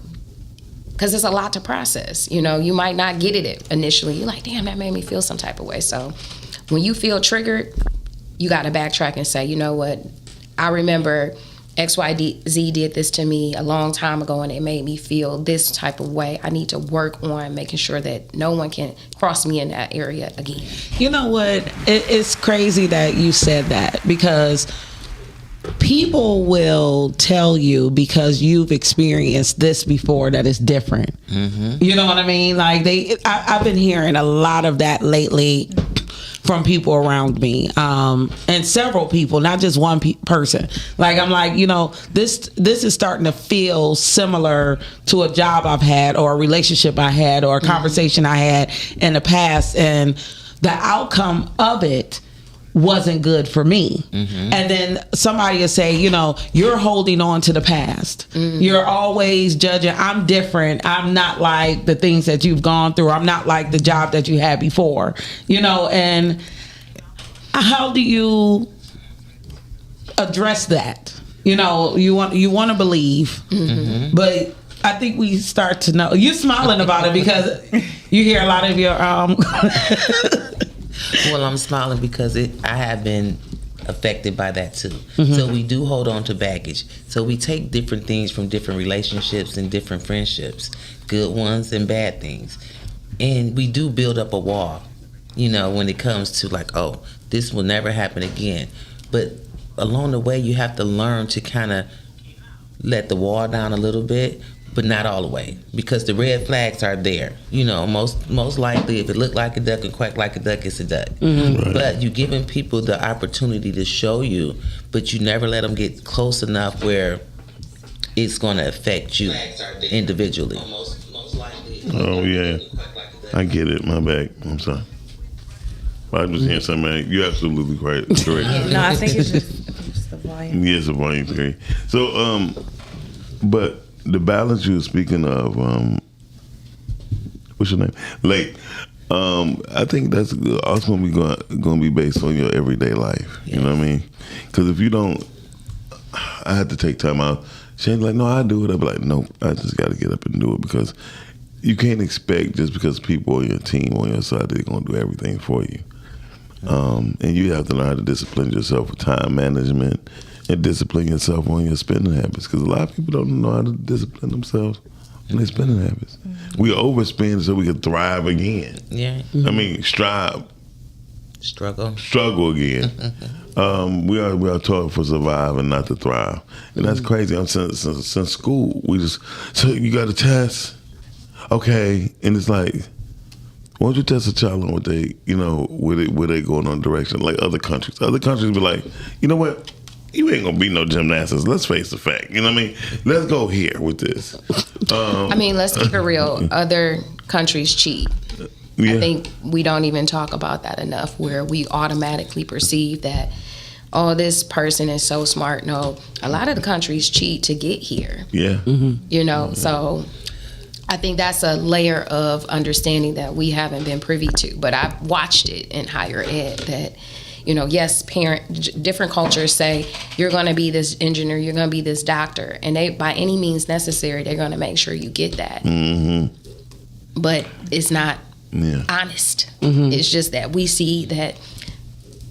because it's a lot to process. You know, you might not get it initially. You're like, damn, that made me feel some type of way. So when you feel triggered, you got to backtrack and say, you know what? I remember XYZ did this to me a long time ago and it made me feel this type of way. I need to work on making sure that no one can cross me in that area again. You know what? It's crazy that you said that, because people will tell you because you've experienced this before that it's different. You know what I mean? Like I've been hearing a lot of that lately from people around me, and several people, not just one person. Like, I'm like, you know, this is starting to feel similar to a job I've had, or a relationship I had, or a conversation I had in the past, and the outcome of it wasn't good for me. And then somebody will say, you know, you're holding on to the past. You're always judging. I'm different. I'm not like the things that you've gone through. I'm not like the job that you had before, you know. And how do you address that? You know, you want to believe, but I think we start to know. You're smiling about it because you hear a lot of your. Well, I'm smiling because I have been affected by that too. So we do hold on to baggage. So we take different things from different relationships and different friendships, good ones and bad things, and we do build up a wall. When it comes to like, oh, this will never happen again. But along the way, you have to learn to kind of let the wall down a little bit, but not all the way, because the red flags are there. Most likely, if it looked like a duck and quacked like a duck, it's a duck. Right. But you're giving people the opportunity to show you, but you never let them get close enough where it's going to affect you individually. Oh, yeah. I get it. My bad. I'm sorry. I'm just hearing something, man. You're absolutely correct. No, I think it's just the volume. Yes, the volume theory. So, but the balance you were speaking of, what's your name? Lake. I think that's also going to be based on your everyday life. Yes. You know what I mean? Because if you don't, I had to take time out. Shane's like, no, I do it. I'll be like, nope, I just got to get up and do it, because you can't expect just because people on your team, on your side, they're going to do everything for you. And you have to learn how to discipline yourself with time management and discipline yourself on your spending habits, because a lot of people don't know how to discipline themselves on their spending habits. Mm-hmm. We overspend so we can thrive again. Yeah. I mean, struggle again. We are taught for survive and not to thrive, and that's crazy. Since school, so you got a test, okay, and it's like, why don't you test a child on what they, where they going on direction, like other countries. Other countries be like, you know what? You ain't gonna be no gymnastics. Let's face the fact. You know what I mean? Let's go here with this. Let's keep it real. Other countries cheat. Yeah. I think we don't even talk about that enough, where we automatically perceive that, oh, this person is so smart. No, a lot of the countries cheat to get here. Yeah. Mm-hmm. So I think that's a layer of understanding that we haven't been privy to. But I've watched it in higher ed that, yes, different cultures say, you're going to be this engineer, you're going to be this doctor. And they, by any means necessary, they're going to make sure you get that. Mm-hmm. But it's not honest. Mm-hmm. It's just that we see that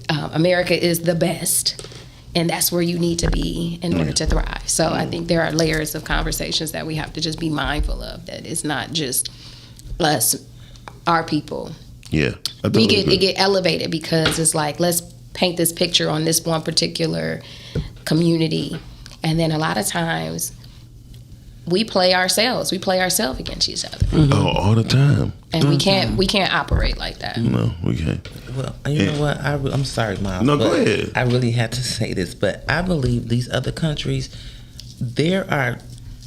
America is the best, and that's where you need to be in order to thrive. So I think there are layers of conversations that we have to just be mindful of, that it's not just us, our people. Yeah. It get elevated because it's like, let's paint this picture on this one particular community. And then a lot of times we play ourselves against each other. Mm-hmm. Oh, all the time. And we can't operate like that. No, we can't. Well, you know what? I'm sorry, Miles. No, go ahead. I really had to say this, but I believe these other countries, they're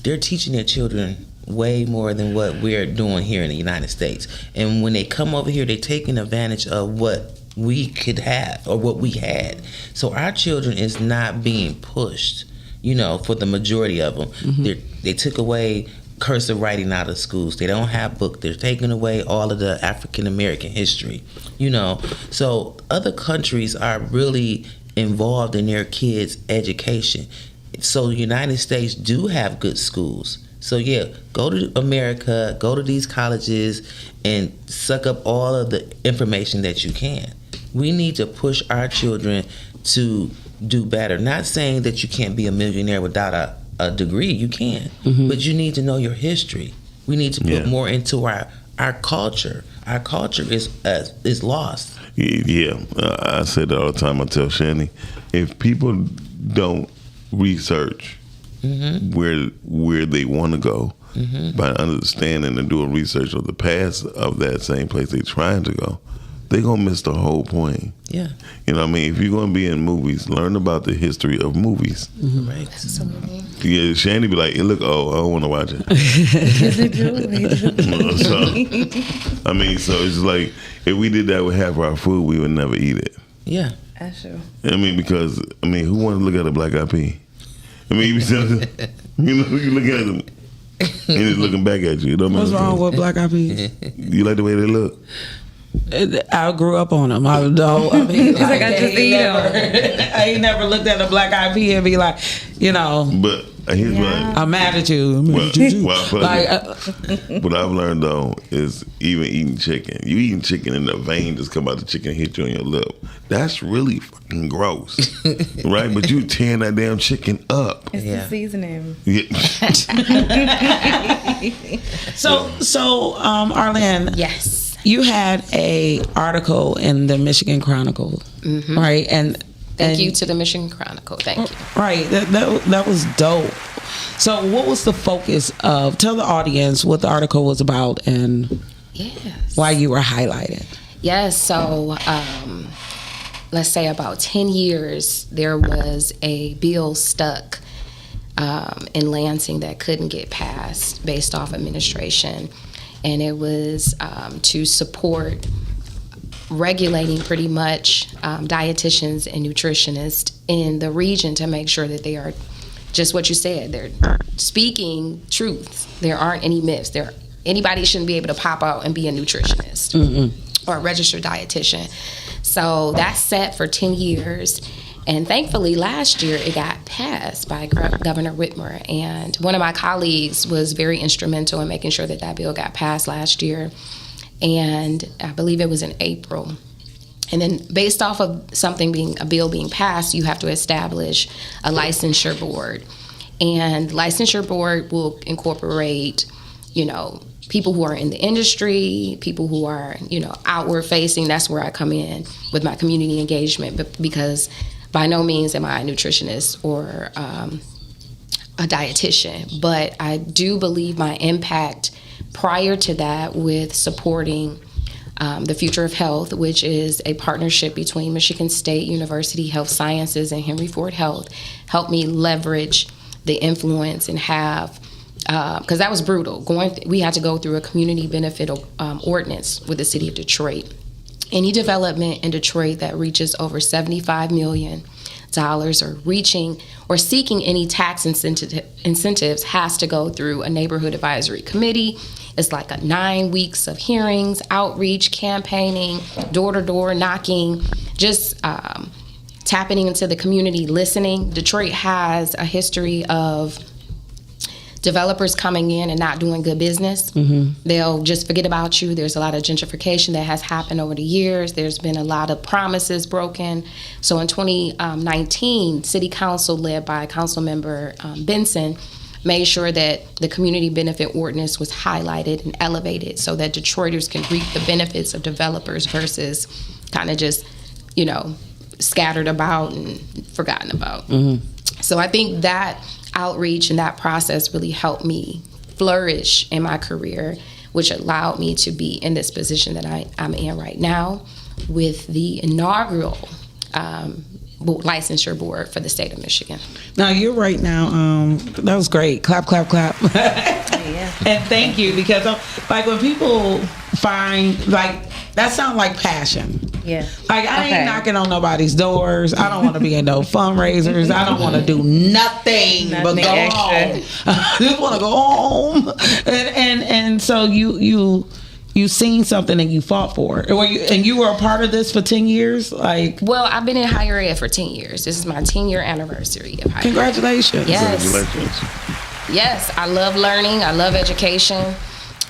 teaching their children way more than what we're doing here in the United States. And when they come over here, they're taking advantage of what we could have or what we had. So our children is not being pushed, for the majority of them. Mm-hmm. They took away cursive writing out of schools. They don't have books. They're taking away all of the African American history, So other countries are really involved in their kids' education. So the United States do have good schools. So yeah, go to America, go to these colleges, and suck up all of the information that you can. We need to push our children to do better. Not saying that you can't be a millionaire without a degree. You can, but you need to know your history. We need to put more into our culture. Our culture is lost. Yeah, I say that all the time. I tell Chanie, if people don't research where they want to go by understanding and doing research of the past of that same place they're trying to go, they're going to miss the whole point. Yeah. You know what I mean? If you're going to be in movies, learn about the history of movies. Mm-hmm. Right. Absolutely. Yeah, Chanie be like, look, I don't want to watch it. So it's like, if we did that with half our food, we would never eat it. Yeah. That's true. Because who want to look at a black eyed pea? You look at them and it's looking back at you. What's wrong with black eyed peas? You like the way they look? I grew up on them. I ain't never looked at a black eyed pea and be like, But Here's what I'm mad at you. I'm mad at you too. What I've learned though is even eating chicken. You eating chicken and the vein just come out the chicken and hit you on your lip. That's really fucking gross, right? But you tearing that damn chicken up. It's the seasoning. Yeah. So, Arlynn. Yes. You had a article in the Michigan Chronicle, right? And Thank you to the Michigan Chronicle. Thank you. Right. That was dope. So what was the focus of, tell the audience what the article was about and why you were highlighted. Yes. So let's say about 10 years, there was a bill stuck in Lansing that couldn't get passed based off administration. And it was to support regulating pretty much dietitians and nutritionists in the region to make sure that they are just what you said, they're speaking truths. There aren't any myths. Anybody shouldn't be able to pop out and be a nutritionist or a registered dietitian. So that's set for 10 years. And thankfully, last year it got passed by Governor Whitmer. And one of my colleagues was very instrumental in making sure that that bill got passed last year. And I believe it was in April. And then based off of a bill being passed, you have to establish a licensure board. And licensure board will incorporate, people who are in the industry, people who are, outward facing. That's where I come in with my community engagement, because by no means am I a nutritionist or a dietitian, but I do believe my impact prior to that with supporting the Future of Health, which is a partnership between Michigan State University Health Sciences and Henry Ford Health, helped me leverage the influence and have, because that was brutal. We had to go through a community benefit ordinance with the city of Detroit. Any development in Detroit that reaches over $75 million or seeking any tax incentives has to go through a neighborhood advisory committee. It's like 9 weeks of hearings, outreach, campaigning, door-to-door knocking, just tapping into the community, listening. Detroit has a history of developers coming in and not doing good business. They'll just forget about you. There's a lot of gentrification that has happened over the years. There's been a lot of promises broken. So in 2019, City Council, led by Councilmember Benson, made sure that the community benefit ordinance was highlighted and elevated so that Detroiters can reap the benefits of developers versus kind of just, scattered about and forgotten about. So I think that outreach and that process really helped me flourish in my career, which allowed me to be in this position that I'm in right now with the inaugural licensure board for the state of Michigan. Now you're right now, that was great. Clap, clap, clap. And thank you, because when people find, that sounds like passion. Yeah. I ain't knocking on nobody's doors. I don't want to be in no fundraisers. I don't want to do nothing but go home. I just want to go home. And so you seen something and you fought for it. And you were a part of this for 10 years? Well, I've been in higher ed for 10 years. This is my 10-year anniversary of higher ed. Congratulations. Yes. Congratulations. Yes, I love learning. I love education.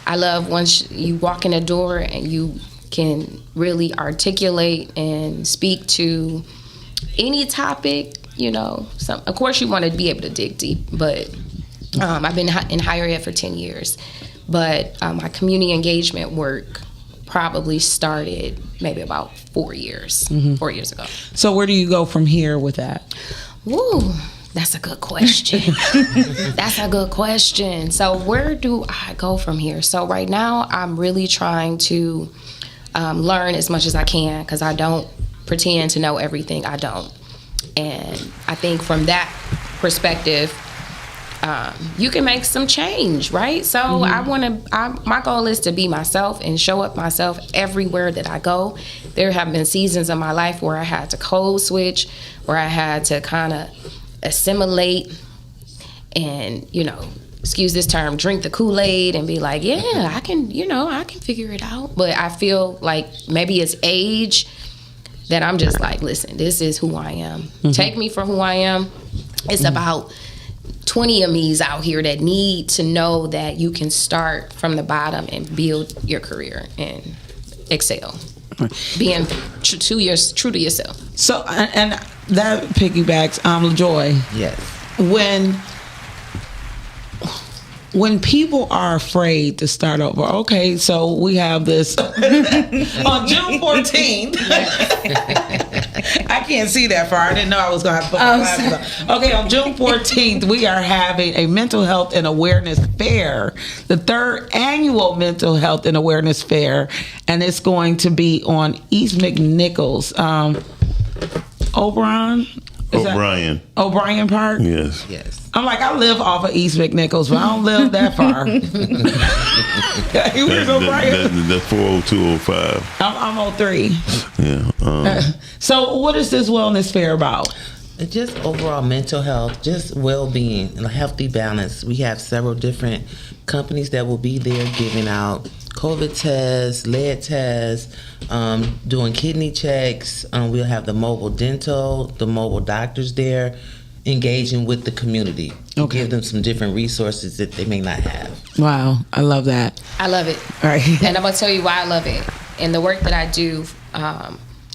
I love once you walk in the door and you can really articulate and speak to any topic, of course you want to be able to dig deep, but I've been in higher ed for 10 years. But my community engagement work probably started maybe about 4 years ago. So where do you go from here with that? Woo, that's a good question. That's a good question. So where do I go from here? So right now I'm really trying to learn as much as I can, because I don't pretend to know everything. I don't. And I think from that perspective, you can make some change, right? So my goal is to be myself and show up myself everywhere that I go. There have been seasons of my life where I had to code switch, where I had to kind of assimilate and, excuse this term, drink the Kool-Aid and be like, yeah, I can figure it out. But I feel like maybe it's age that I'm just like, listen, this is who I am. Take me for who I am. It's about 20 of me's out here that need to know that you can start from the bottom and build your career and excel. Being true to yourself. So, and that piggybacks, Lajoy. Yes. When people are afraid to start over, okay, so we have this on June 14th. I can't see that far. I didn't know I was going to have to put my glasses on. Okay, on June 14th, we are having a mental health and awareness fair, the 3rd annual mental health and awareness fair, and it's going to be on East McNichols. O'Brien Park? Yes. I'm like, I live off of East McNichols, but I don't live that far. That's 40205. I'm 03. Yeah. So what is this wellness fair about? Just overall mental health, just well-being, and a healthy balance. We have several different companies that will be there giving out COVID tests, lead tests, doing kidney checks. We'll have the mobile dental, the mobile doctors there, engaging with the community. Okay. Give them some different resources that they may not have. Wow, I love that. I love it. All right. And I'm going to tell you why I love it. In the work that I do,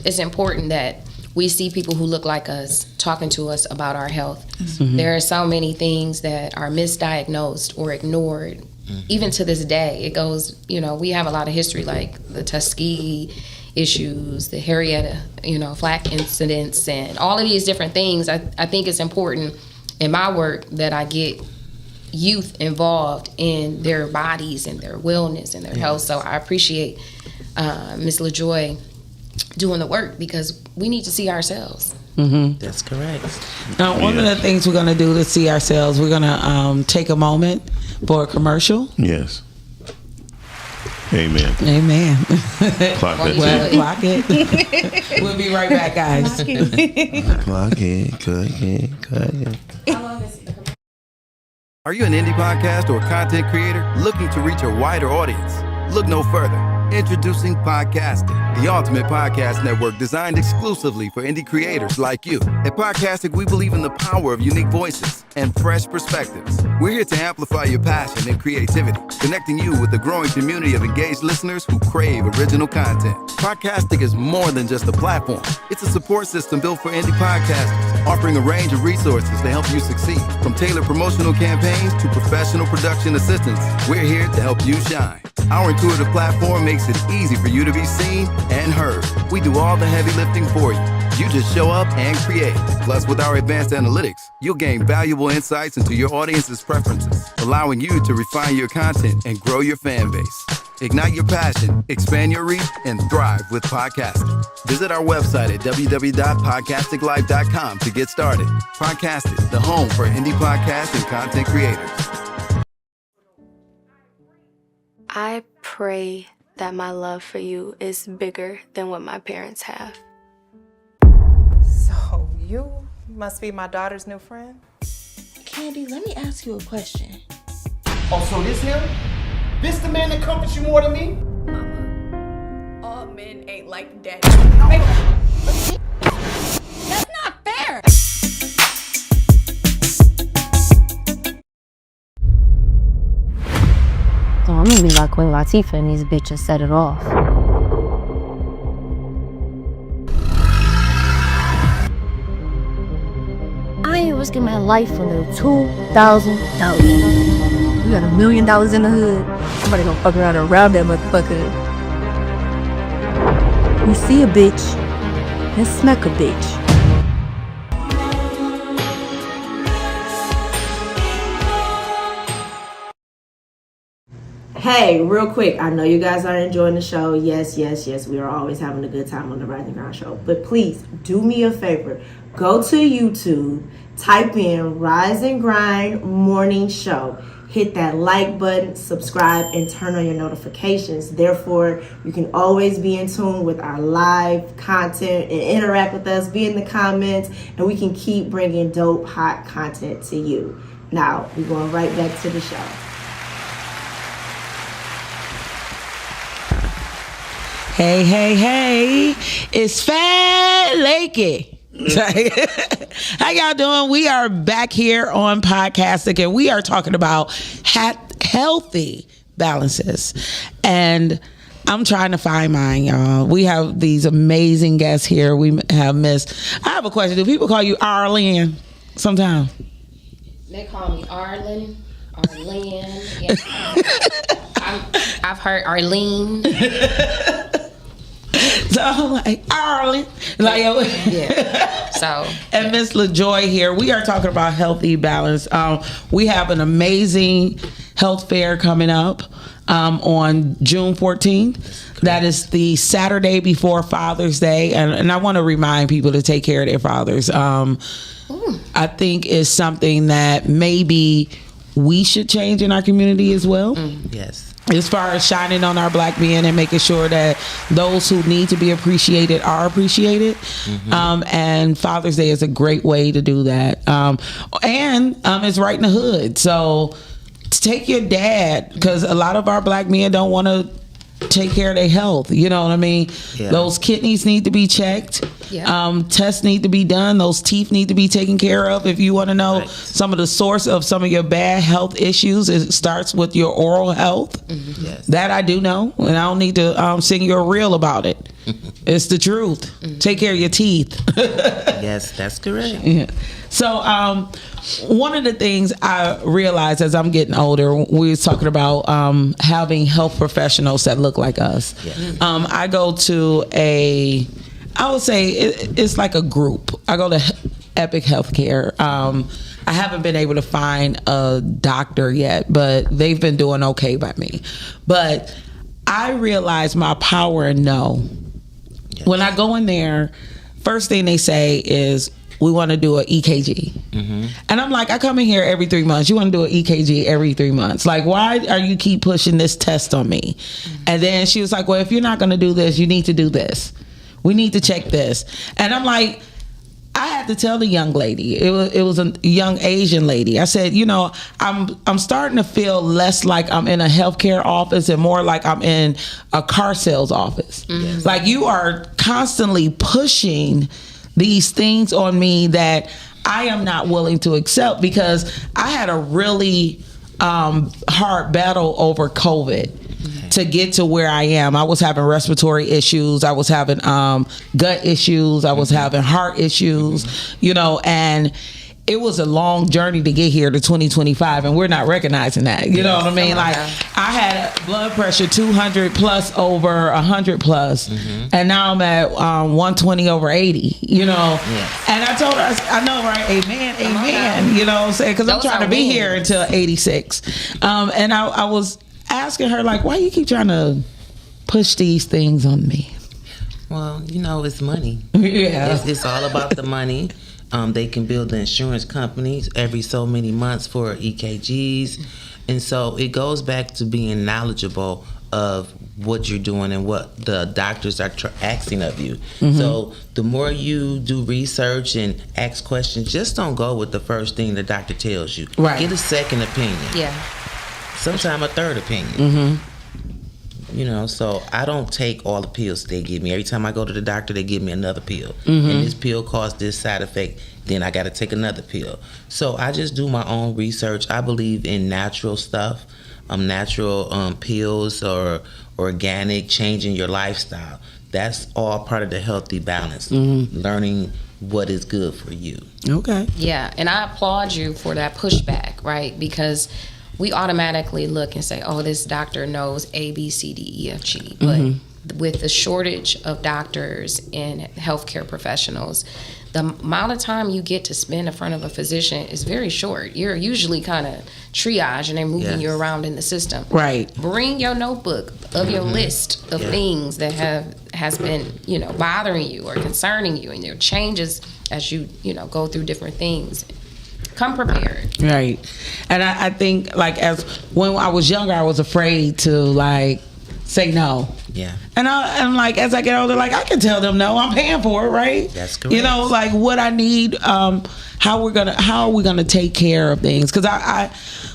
it's important that we see people who look like us talking to us about our health. Mm-hmm. There are so many things that are misdiagnosed or ignored. Mm-hmm. Even to this day, it goes, we have a lot of history, like the Tuskegee issues, the Henrietta, Flack incidents, and all of these different things. I think it's important in my work that I get youth involved in their bodies and their wellness and their health. So I appreciate Ms. Lajoy doing the work, because we need to see ourselves. Mm-hmm. That's correct. Now, one of the things we're going to do to see ourselves, we're going to take a moment for a commercial. Yes. Amen. Clock that. Well, clock it. We'll be right back, guys. Clock it. How long is it? Are you an indie podcast or content creator looking to reach a wider audience? Look no further. Introducing Podcastic, the ultimate podcast network designed exclusively for indie creators like you. At Podcastic, we believe in the power of unique voices and fresh perspectives. We're here to amplify your passion and creativity, connecting you with the growing community of engaged listeners who crave original content. Podcastic is more than just a platform. It's a support system built for indie podcasters, offering a range of resources to help you succeed. From tailored promotional campaigns to professional production assistance, we're here to help you shine. Our intuitive platform makes it easy for you to be seen and heard. We do all the heavy lifting for you. You just show up and create. Plus, with our advanced analytics, you'll gain valuable insights into your audience's preferences, allowing you to refine your content and grow your fan base. Ignite your passion, expand your reach, and thrive with podcasting. Visit our website at www.podcasticlife.com to get started. Podcastic, the home for indie podcasts and content creators. I pray that my love for you is bigger than what my parents have. So you must be my daughter's new friend? Candy, let me ask you a question. Oh, so this him? This the man that comforts you more than me? Mama, all men ain't like daddy. That's not fair! So I'm gonna be like Queen Latifah and these bitches set it off. I ain't risking my life for little $2,000. We got $1 million in the hood. Somebody gonna fuck around and rob that motherfucker. You see a bitch, and smack a bitch. Hey, real quick, I know you guys are enjoying the show. Yes, we are always having a good time on the Rise and Grind show. But please, do me a favor. Go to YouTube, type in Rise and Grind Morning Show. Hit that like button, subscribe, and turn on your notifications. Therefore, you can always be in tune with our live content and interact with us, be in the comments, and we can keep bringing dope, hot content to you. Now, we're going right back to the show. Hey, it's Fat Lakey. How y'all doing? We are back here on Podcastic, and we are talking about healthy balances. And I'm trying to find mine, y'all. We have these amazing guests here. We have Miss. I have a question. Do people call you Arlynn sometimes? They call me Arlynn. Yeah. I've heard Arlynn. So I'm like, Arlynn. Like, yeah. So. And Miss Lajoy here. We are talking about healthy balance. We have an amazing health fair coming up on June 14th. That is the Saturday before Father's Day. And I want to remind people to take care of their fathers. I think is something that maybe we should change in our community as well. Yes. As far as shining on our black men and making sure that those who need to be appreciated are appreciated. And Father's Day is a great way to do that. And it's right in the hood. So take your dad, because a lot of our black men don't want to take care of their health. You know what I mean? Yeah. Those kidneys need to be checked. Yeah. Tests need to be done. Those teeth need to be taken care of. If you want to know some of the source of some of your bad health issues, it starts with your oral health. Yes. That I do know, and I don't need to sing you a reel about it. It's the truth. Take care of your teeth. Yes, that's correct. Yeah. So one of the things I realized as I'm getting older, we was talking about having health professionals that look like us. Yeah. I go to I would say it's like a group. I go to Epic Healthcare. I haven't been able to find a doctor yet, but they've been doing okay by me. But I realize my power in no. Yes. When I go in there, first thing they say is, we want to do an EKG. And I'm like, I come in here every 3 months. You want to do an EKG every 3 months. Like, why are you keep pushing this test on me? And then she was like, well, if you're not going to do this, you need to do this. We need to check this. And I'm like, I had to tell the young lady, it was a young Asian lady. I said, you know, I'm starting to feel less like I'm in a healthcare office and more like I'm in a car sales office. Like, you are constantly pushing these things on me that I am not willing to accept, because I had a really hard battle over COVID to get to where I am. I was having respiratory issues. I was having gut issues. I was having heart issues, you know, and it was a long journey to get here to 2025, and we're not recognizing that. You know what I mean? Like, I had blood pressure 200 plus over 100 plus, and now I'm at 120 over 80, you know? And I told her, I know, right? Amen. You know what I'm saying? Because I'm trying to be here until 86. And I was asking her, like, why you keep trying to push these things on me? Well, you know, it's money. Yeah. It's all about the money. They can build the insurance companies every so many months for EKGs. And so it goes back to being knowledgeable of what you're doing and what the doctors are asking of you. So the more you do research and ask questions, just don't go with the first thing the doctor tells you. Right. Get a second opinion. Yeah. Sometimes a third opinion. You know, so I don't take all the pills they give me. Every time I go to the doctor, they give me another pill. And this pill caused this side effect, then I got to take another pill. So I just do my own research. I believe in natural stuff, natural pills or organic, changing your lifestyle. That's all part of the healthy balance, learning what is good for you. Okay. Yeah, and I applaud you for that pushback, right? Because we automatically look and say, oh, this doctor knows A, B, C, D, E, F, G. But with the shortage of doctors and healthcare professionals, the amount of time you get to spend in front of a physician is very short. You're usually kind of triage and they're moving you around in the system. Right. Bring your notebook of your list of things that has been, you know, bothering you or concerning you, and there are changes as you know, go through different things. Come prepared. Right. And I think, like, as when I was younger, I was afraid to, like, say no. Yeah. And I'm like, as I get older, like, I can tell them no. I'm paying for it, right? That's correct. You know, like, what I need, how are we gonna take care of things? Because I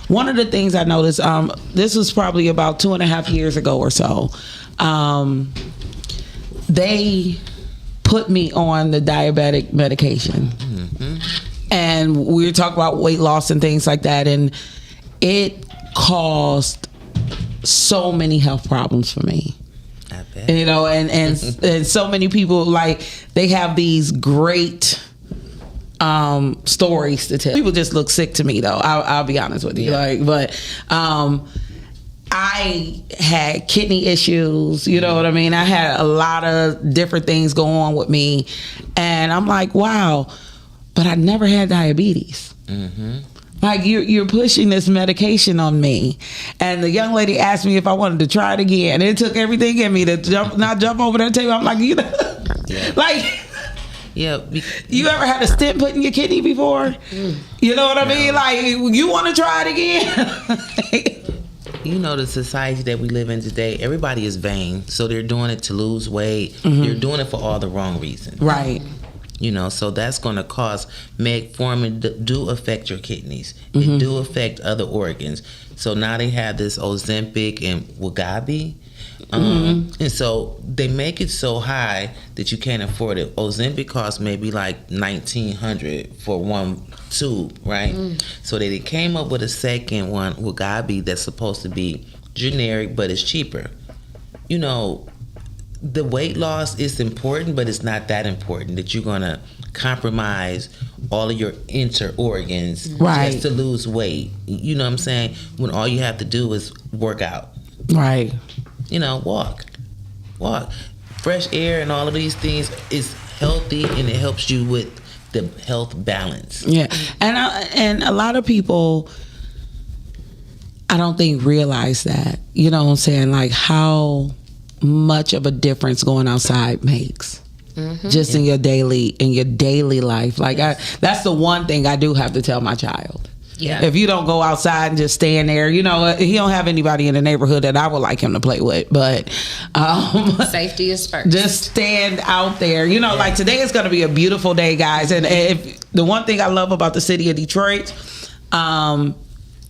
one of the things I noticed, this was probably about 2.5 years ago or so. They put me on the diabetic medication. And we were talking about weight loss and things like that, and it caused so many health problems for me. I bet. You know, and so many people, like, they have these great stories to tell. People just look sick to me, though. I'll be honest with you. Like, but I had kidney issues, you know what I mean? I had a lot of different things going on with me, and I'm like, wow, but I never had diabetes. Like, you're pushing this medication on me. And the young lady asked me if I wanted to try it again. It took everything in me to not jump over that table. I'm like, you know, like, you ever had a stent put in your kidney before? You know what I mean? Like, you want to try it again? You know, the society that we live in today, everybody is vain. So they're doing it to lose weight. They're doing it for all the wrong reasons. Right. You know, so that's going to cause metformin do affect your kidneys. It do affect other organs. So now they have this Ozempic and Wegovy. And so they make it so high that you can't afford it. Ozempic costs maybe like $1,900 for one tube, right? So they came up with a second one, Wegovy, that's supposed to be generic, but it's cheaper. You know, the weight loss is important, but it's not that important that you're going to compromise all of your inner organs just to lose weight. You know what I'm saying? When all you have to do is work out. Right. You know, walk. Fresh air and all of these things is healthy, and it helps you with the health balance. Yeah. And a lot of people, I don't think, realize that. You know what I'm saying? Like, how much of a difference going outside makes just in your daily life. Like, that's the one thing I do have to tell my child. Yeah. If you don't go outside and just stand there, you know, he don't have anybody in the neighborhood that I would like him to play with, but safety is first. Just stand out there. You know, like, today is going to be a beautiful day, guys. And if the one thing I love about the city of Detroit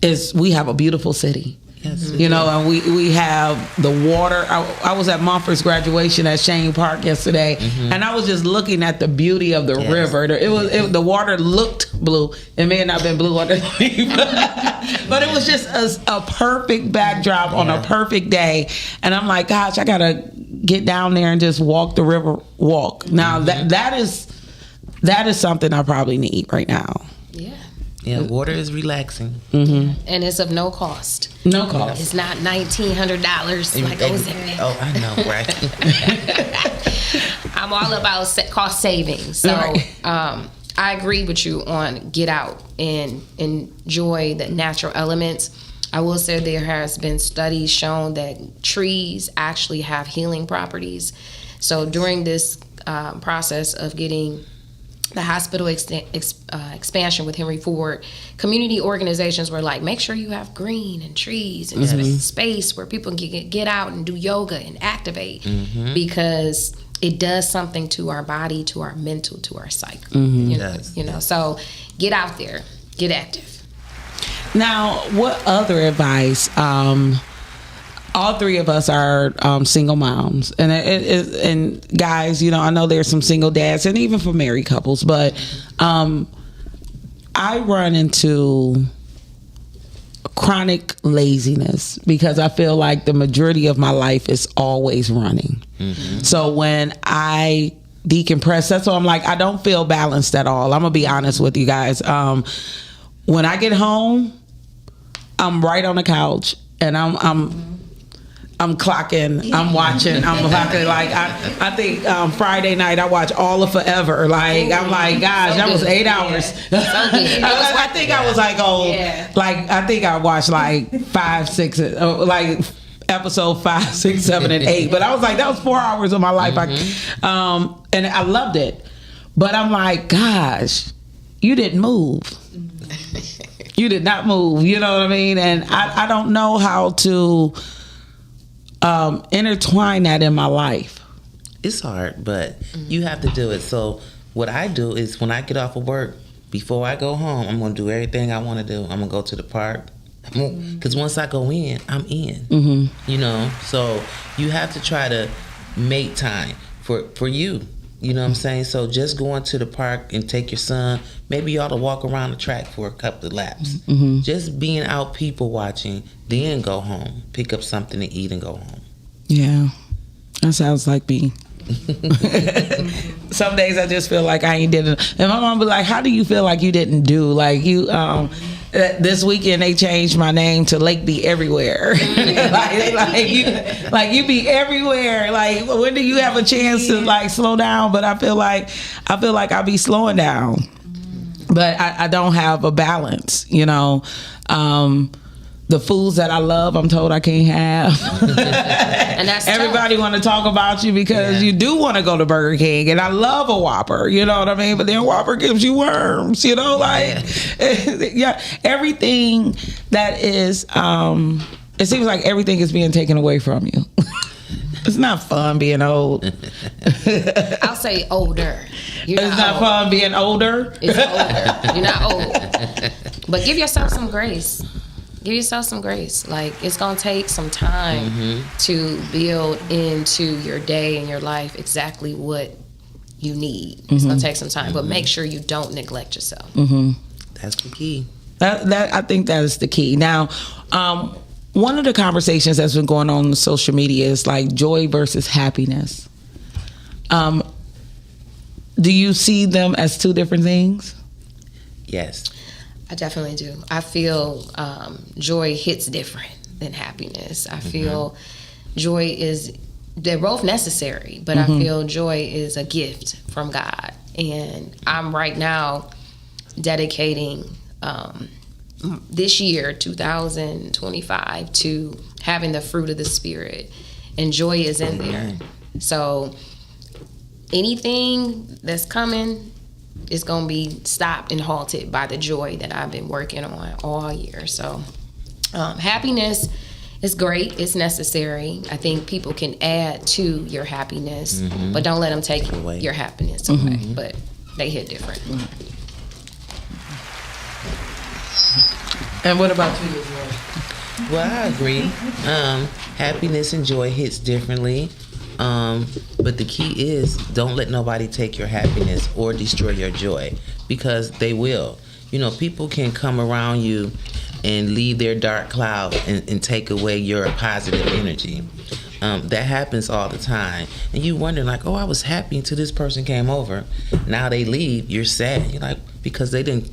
is we have a beautiful city. Yes, you know, and we have the water. I was at Mumford's graduation at Chanie Park yesterday, and I was just looking at the beauty of the river. The water looked blue. It may have not been blue underneath, but it was just a perfect backdrop on a perfect day. And I'm like, gosh, I gotta get down there and just walk the river walk. Now that is something I probably need right now. Yeah, water is relaxing. And it's of no cost. No cost. It's not $1,900 like Ozempic. Oh, I know, right? I'm all about cost savings. So I agree with you on get out and enjoy the natural elements. I will say there has been studies shown that trees actually have healing properties. So during this process of getting the hospital expansion with Henry Ford, community organizations were like, make sure you have green and trees and space where people can get out and do yoga and activate, because it does something to our body, to our mental, to our psyche. You know, so get out there, get active. Now, what other advice? All three of us are single moms, and guys, you know, I know there's some single dads, and even for married couples, but I run into chronic laziness because I feel like the majority of my life is always running. So when I decompress, that's why I'm like, I don't feel balanced at all. I'm gonna be honest with you guys. When I get home, I'm right on the couch, and I'm clocking, I'm watching, I'm clocking. Like, I think Friday night I watched all of Forever. Like, I'm like, gosh, that was 8 hours. I think I was like, I think I watched like 5, 6, like episode 5, 6, 7, and 8. But I was like, that was 4 hours of my life. And I loved it. But I'm like, gosh, you didn't move. You did not move. You know what I mean? And I don't know how to intertwine that in my life. It's hard, but you have to do it. So what I do is when I get off of work, before I go home, I'm going to do everything I want to do. I'm going to go to the park. Because once I go in, I'm in. You know, so you have to try to make time for you. You know what I'm saying? So just going to the park and take your son, maybe you ought to walk around the track for a couple of laps. Mm-hmm. Just being out people watching, then go home. Pick up something to eat and go home. Yeah, that sounds like me. Some days I just feel like I ain't did it. And my mom be like, how do you feel like you didn't do? Like you, this weekend they changed my name to Lake Be Everywhere. like you be everywhere. Like when do you have a chance to like slow down? But I feel like I be slowing down. But I don't have a balance, you know. The foods that I love, I'm told I can't have. And that's everybody want to talk about you because you do want to go to Burger King, and I love a Whopper, you know what I mean? But then Whopper gives you worms, you know, like everything that is. It seems like everything is being taken away from you. It's not fun being old. I'll say older. It's not fun being older. It's older. You're not old, but give yourself some grace. Give yourself some grace. Like, it's going to take some time to build into your day and your life exactly what you need. It's going to take some time, but make sure you don't neglect yourself. That's the key. That I think that is the key. Now, one of the conversations that's been going on social media is like joy versus happiness. Do you see them as two different things? Yes. I definitely do. I feel joy hits different than happiness. I feel joy they're both necessary, but I feel joy is a gift from God. And I'm right now dedicating this year, 2025, to having the fruit of the Spirit. And joy is in there. So anything that's coming is going to be stopped and halted by the joy that I've been working on all year. So happiness is great. It's necessary. I think people can add to your happiness, but don't let them take your happiness away. But they hit different. And what about you, Lajoy? Well, I agree. Happiness and joy hits differently. But the key is don't let nobody take your happiness or destroy your joy, because they will. You know, people can come around you and leave their dark cloud and take away your positive energy. That happens all the time. And you wonder like, oh, I was happy until this person came over. Now they leave, you're sad. You're like, because they didn't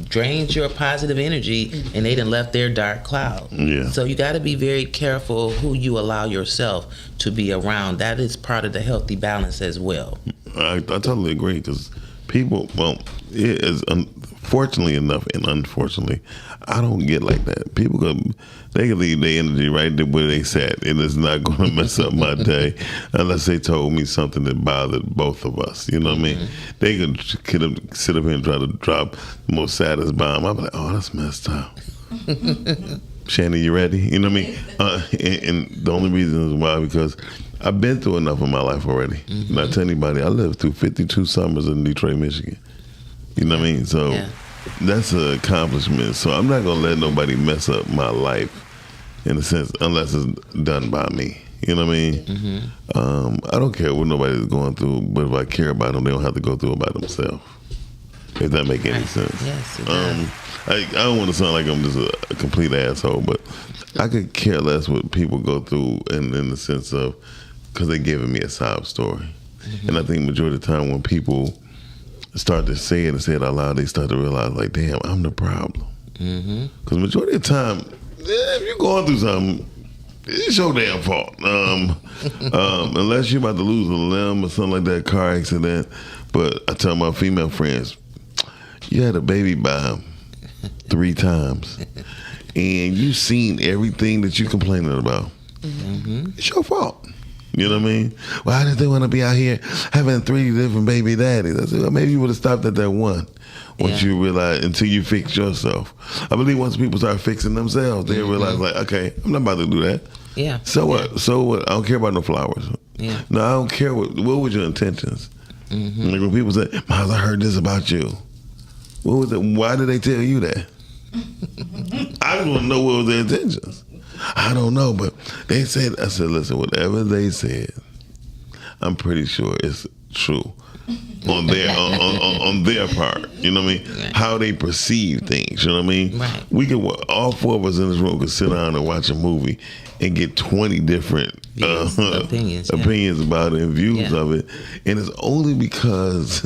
drain your positive energy and they done left their dark cloud. Yeah. So you got to be very careful who you allow yourself to be around. That is part of the healthy balance as well. I totally agree, because people, well, it is fortunately enough and unfortunately, I don't get like that. People they can leave their energy right there where they sat, and it's not going to mess up my day unless they told me something that bothered both of us. You know what I mean? They could sit up here and try to drop the most saddest bomb. I'd be like, oh, that's messed up. Chanie, you ready? You know what I mean? And the only reason is why, because I've been through enough in my life already. Not to anybody. I lived through 52 summers in Detroit, Michigan. You know what I mean? So that's an accomplishment. So I'm not going to let nobody mess up my life, in a sense, unless it's done by me. You know what I mean? I don't care what nobody's going through, but if I care about them, they don't have to go through it by themselves. If that make any sense. Yes, it does. I don't want to sound like I'm just a complete asshole, but I could care less what people go through in the sense of, because they're giving me a sob story. And I think majority of the time when people start to say it and say it out loud, they start to realize, like, damn, I'm the problem. Because majority of the time, if you're going through something, it's your damn fault. Unless you're about to lose a limb or something like that, car accident. But I tell my female friends, you had a baby by 3 times, and you've seen everything that you're complaining about. It's your fault. You know what I mean? Why did they want to be out here having 3 different baby daddies? I said, well, maybe you would have stopped at that one once you realize, until you fix yourself. I believe once people start fixing themselves, they realize, like, okay, I'm not about to do that. Yeah. So what? So what? I don't care about no flowers. Yeah. No, I don't care. What was your intentions? Like when people say, Miles, I heard this about you. What was it? Why did they tell you that? I just want to know what was their intentions. I don't know, but they said, I said, listen, whatever they said, I'm pretty sure it's true. on their part. You know what I mean? Right. How they perceive things. You know what I mean? Right. We could all four of us in this room could sit down and watch a movie and get 20 different opinions about it and views of it, and it's only because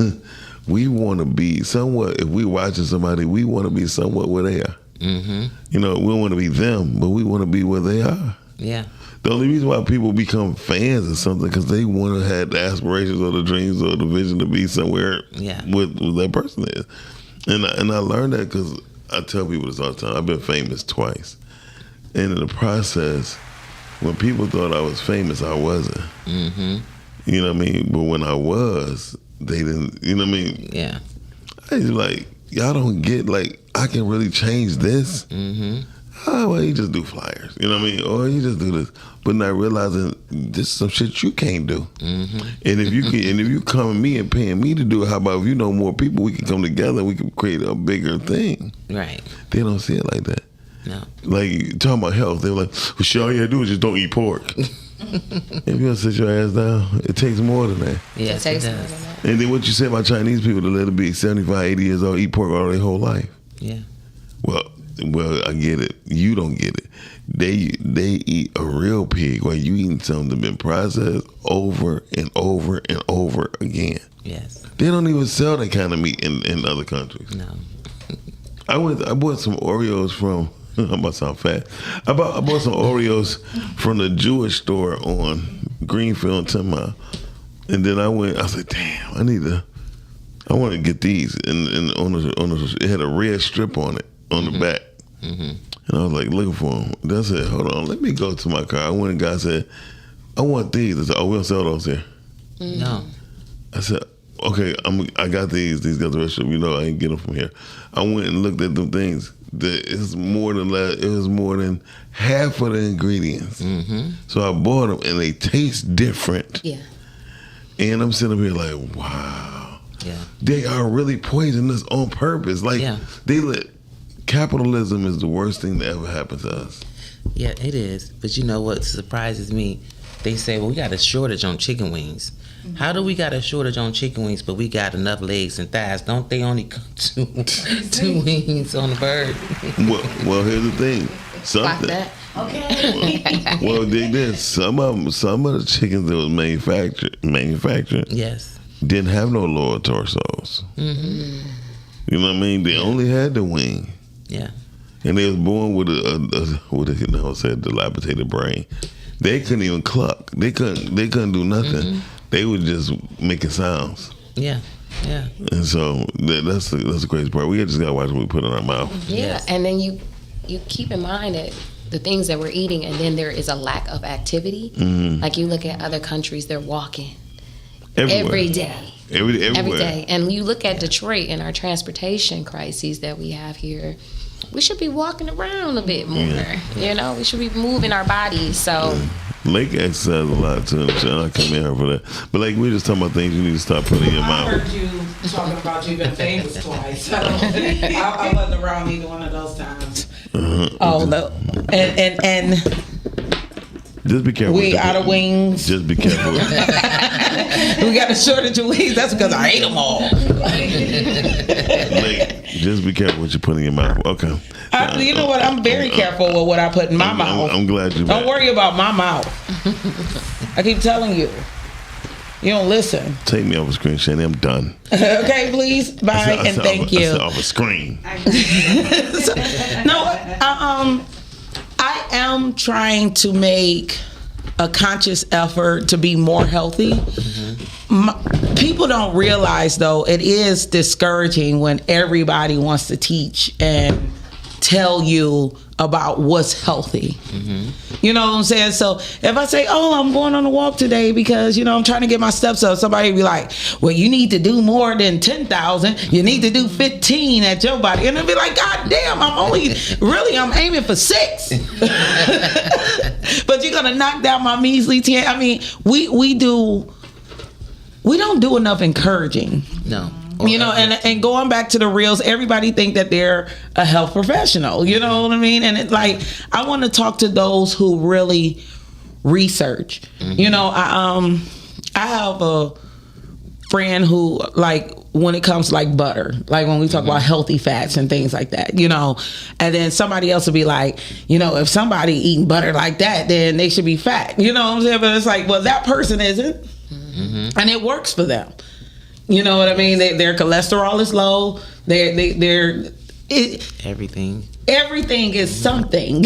we want to be somewhat. If we watching somebody, we want to be somewhat where they are. Mm-hmm. You know, we want to be them, but we want to be where they are. Yeah. The only reason why people become fans of something because they want to have the aspirations or the dreams or the vision to be somewhere with that person is. And I learned that because I tell people this all the time. I've been famous twice. And in the process, when people thought I was famous, I wasn't. Mm-hmm. You know what I mean? But when I was, they didn't, you know what I mean? Yeah. I was like, y'all don't get, like, I can really change this? Mm-hmm. Oh, well, you just do flyers, you know what I mean? Or you just do this. But not realizing this is some shit you can't do. Mm-hmm. And if you come to me and paying me to do it, how about if you know more people, we can come together and we can create a bigger thing. Right. They don't see it like that. No. Like, talking about health, they're like, well, shit, all you gotta do is just don't eat pork. If you don't sit your ass down, it takes more than that. Yes, it takes more than that. And then what you say about Chinese people that let it be 75, 80 years old, eat pork all their whole life. Yeah. Well, I get it. You don't get it. They eat a real pig while you eating something that's been processed over and over and over again. Yes. They don't even sell that kind of meat in other countries. No. I bought some Oreos from. I'm about to sound fat. I bought some Oreos from the Jewish store on Greenfield and 10 Mile, and then I was like, damn, I want to get these, and it had a red strip on it on the back. Mm-hmm. And I was like looking for them. Then I said, hold on, let me go to my car. I went and guy said, I want these. I said, oh, we don't sell those here. No. I said, okay, I got these. These got the rest of them. You know, I ain't get them from here. I went and looked at them things. It was more than half of the ingredients. Mm-hmm. So I bought them, and they taste different. Yeah. And I'm sitting up here like, wow. Yeah. They are really poisoning us on purpose. Like, capitalism is the worst thing that ever happened to us. Yeah, it is. But you know what surprises me? They say, well, we got a shortage on chicken wings. Mm-hmm. How do we got a shortage on chicken wings, but we got enough legs and thighs? Don't they only come two wings on the bird? Well, here's the thing. Something. Okay. Well, dig this. Some of the chickens that was manufactured. Yes. Didn't have no lower torsos. Mm-hmm. You know what I mean? They only had the wing. Yeah. And they was born with a dilapidated brain. They couldn't even cluck. They couldn't do nothing. Mm-hmm. They were just making sounds. Yeah. Yeah. And so that's the crazy part. We just gotta watch what we put in our mouth. Yeah. Yes. And then you keep in mind that the things that we're eating, and then there is a lack of activity. Mm-hmm. Like you look at other countries, they're walking every day. Every day. And you look at Detroit and our transportation crises that we have here, we should be walking around a bit more. Yeah. You know, we should be moving our bodies. So Lake exercise a lot too. I come in here for that. But like we just talking about things you need to stop putting in your mouth. I heard you talking about you been famous twice. I wasn't around either one of those times. Uh-huh. Oh no. And just be careful. We out of wings. Just be careful. We got a shortage of wings. That's because I ate them all. Like, just be careful what you put in your mouth. Okay. You know what? I'm very careful with what I put in my mouth. I'm glad you. Don't worry about my mouth. I keep telling you. You don't listen. Take me off a screen, Chanie. I'm done. Okay, please. Bye and thank you. I said off a screen. I am trying to make a conscious effort to be more healthy. Mm-hmm. People don't realize, though, it is discouraging when everybody wants to teach and tell you about what's healthy. Mm-hmm. You know what I'm saying? So if I say, oh, I'm going on a walk today because, you know, I'm trying to get my steps up, somebody be like, well, you need to do more than 10,000. You need to do 15 at your body. And it'll be like, God damn, I'm aiming for 6. But you're going to knock down my measly 10. I mean, we don't do enough encouraging. No. You know, and going back to the reels, everybody think that they're a health professional. You know what I mean? And it's like, I want to talk to those who really research. Mm-hmm. You know, I have friend who, like, when it comes to like butter, like when we talk about healthy fats and things like that, you know, and then somebody else will be like, you know, if somebody eating butter like that, then they should be fat, you know what I'm saying? But it's like, well, that person isn't, and it works for them. You know what I mean? Their cholesterol is low. Everything is something.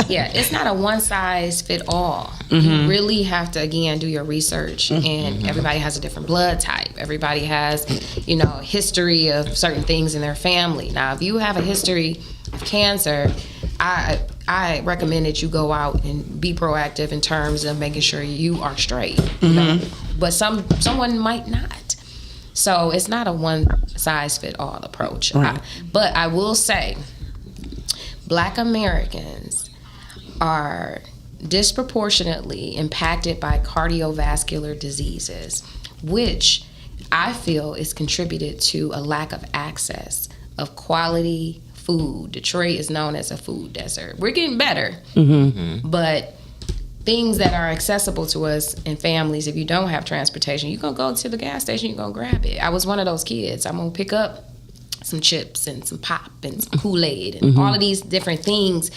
Yeah, it's not a one size fit all. You really have to, again, do your research, and everybody has a different blood type. Everybody has, you know, a history of certain things in their family. Now, if you have a history of cancer, I recommend that you go out and be proactive in terms of making sure you are straight. You know? But someone might not. So it's not a one size fit all approach. Right. But I will say, Black Americans are disproportionately impacted by cardiovascular diseases, which I feel is contributed to a lack of access of quality food. Detroit is known as a food desert. We're getting better, but things that are accessible to us and families, if you don't have transportation, you're going to go to the gas station, you're going to grab it. I was one of those kids. I'm going to pick up some chips and some pop and some Kool-Aid and all of these different things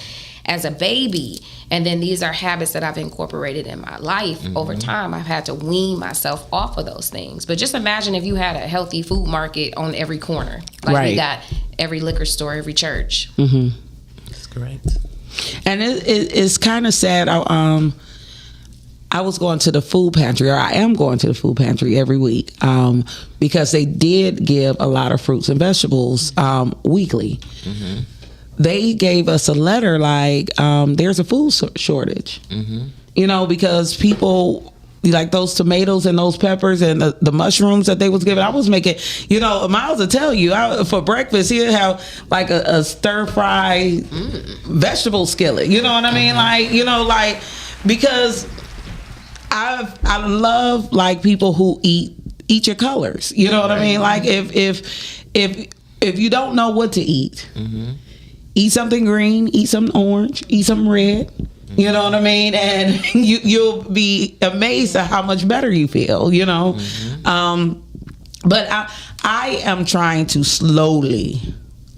as a baby. And then these are habits that I've incorporated in my life. Over time, I've had to wean myself off of those things. But just imagine if you had a healthy food market on every corner. Like we got every liquor store, every church. That's great. And it's kind of sad. I was going to the food pantry, or I am going to the food pantry every week, because they did give a lot of fruits and vegetables weekly. They gave us a letter like, there's a food shortage. You know, because people, like those tomatoes and those peppers and the mushrooms that they was giving, I was making, you know, Miles will tell you, for breakfast, he'd have like a stir-fry vegetable skillet. You know what I mean? Like, you know, like, because I love like people who eat your colors. You know what I mean? Like if you don't know what to eat, eat something green, eat something orange, eat something red. You know what I mean? And you'll be amazed at how much better you feel, you know? But I am trying to slowly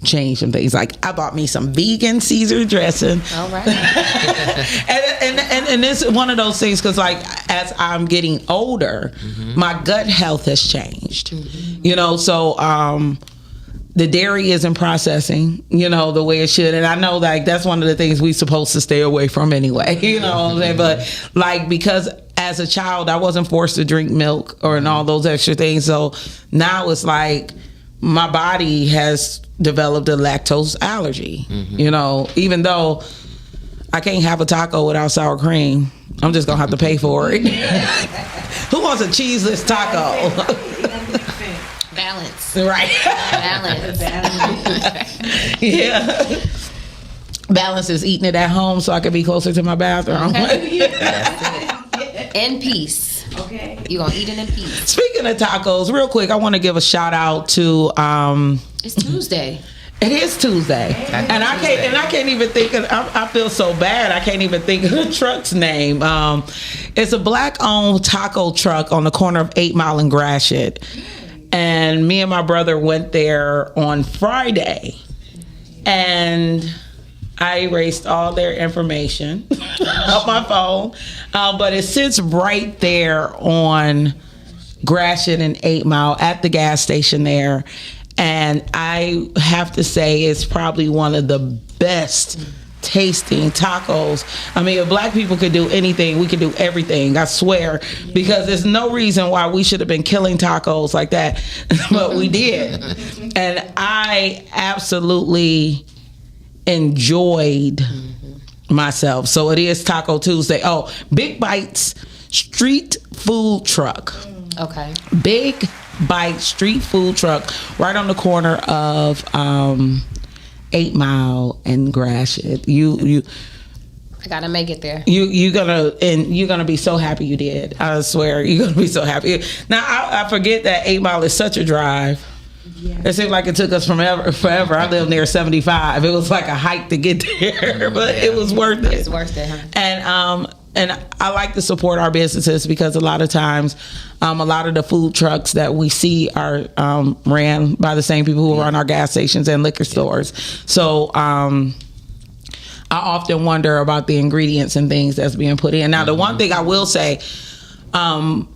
change some things. Like I bought me some vegan Caesar dressing. All right. and it's one of those things, because like as I'm getting older, my gut health has changed. You know, so the dairy isn't processing, you know, the way it should. And I know like that's one of the things we're supposed to stay away from anyway, you know what I'm saying? But like, because as a child, I wasn't forced to drink milk or and all those extra things. So now it's like my body has developed a lactose allergy, you know, even though I can't have a taco without sour cream. I'm just going to have to pay for it. Who wants a cheeseless taco? Balance. Right. Balance. Yeah. Balance is eating it at home so I can be closer to my bathroom. Okay. In peace. Okay. You're going to eat it in peace. Speaking of tacos, real quick, I want to give a shout out to it's Tuesday. It is Tuesday. And I can't even think of, I feel so bad. I can't even think of the truck's name. It's a black owned taco truck on the corner of 8 Mile and Gratiot. And me and my brother went there on Friday, and I erased all their information off my phone. But it sits right there on Gratiot and 8 Mile at the gas station there. And I have to say it's probably one of the best tasting tacos. I mean, if black people could do anything, we could do everything, I swear, because there's no reason why we should have been killing tacos like that, but we did. And I absolutely enjoyed myself. So it is Taco Tuesday. Oh, Big Bites Street Food Truck. Okay. Big Bite Street Food Truck right on the corner of 8 Mile and Gratiot. I gotta make it there. You're gonna be so happy you did. I swear, you're gonna be so happy. Now I forget that 8 Mile is such a drive. Yeah. It seemed like it took us forever. I lived near 75. It was like a hike to get there, but it was worth it. It's worth it, huh? And and I like to support our businesses because a lot of times, a lot of the food trucks that we see are ran by the same people who run our gas stations and liquor stores. So I often wonder about the ingredients and things that's being put in. Now, the one thing I will say, for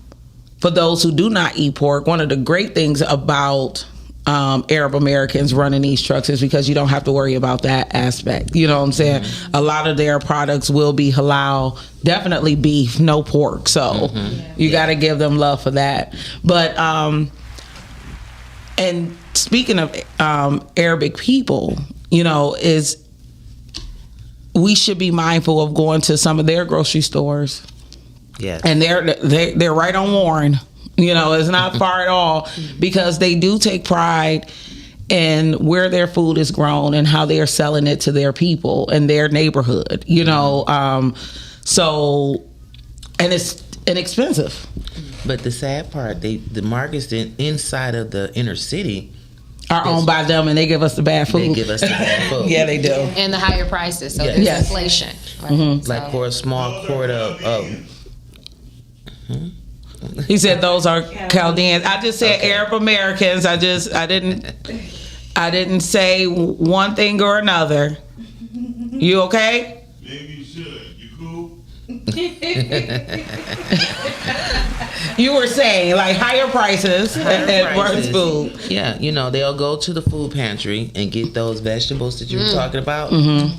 those who do not eat pork, one of the great things about Arab Americans running these trucks is because you don't have to worry about that aspect. You know what I'm saying? A lot of their products will be halal, definitely beef, no pork. So you got to give them love for that. But and speaking of Arabic people, you know, we should be mindful of going to some of their grocery stores. Yes. And they're right on Warren. You know, it's not far at all, because they do take pride in where their food is grown and how they are selling it to their people and their neighborhood. You know, so, and it's inexpensive. But the sad part, the markets inside of the inner city are owned by them, and they give us the bad food. They give us the bad food. Yeah, they do. And the higher prices, so there's inflation. Right? Mm-hmm. Like for a small quart of he said those are Chaldeans. I just said Arab Americans. I didn't say one thing or another. You okay? Maybe you should. You cool? You were saying like higher prices and worse food. Yeah, you know, they'll go to the food pantry and get those vegetables that you were talking about,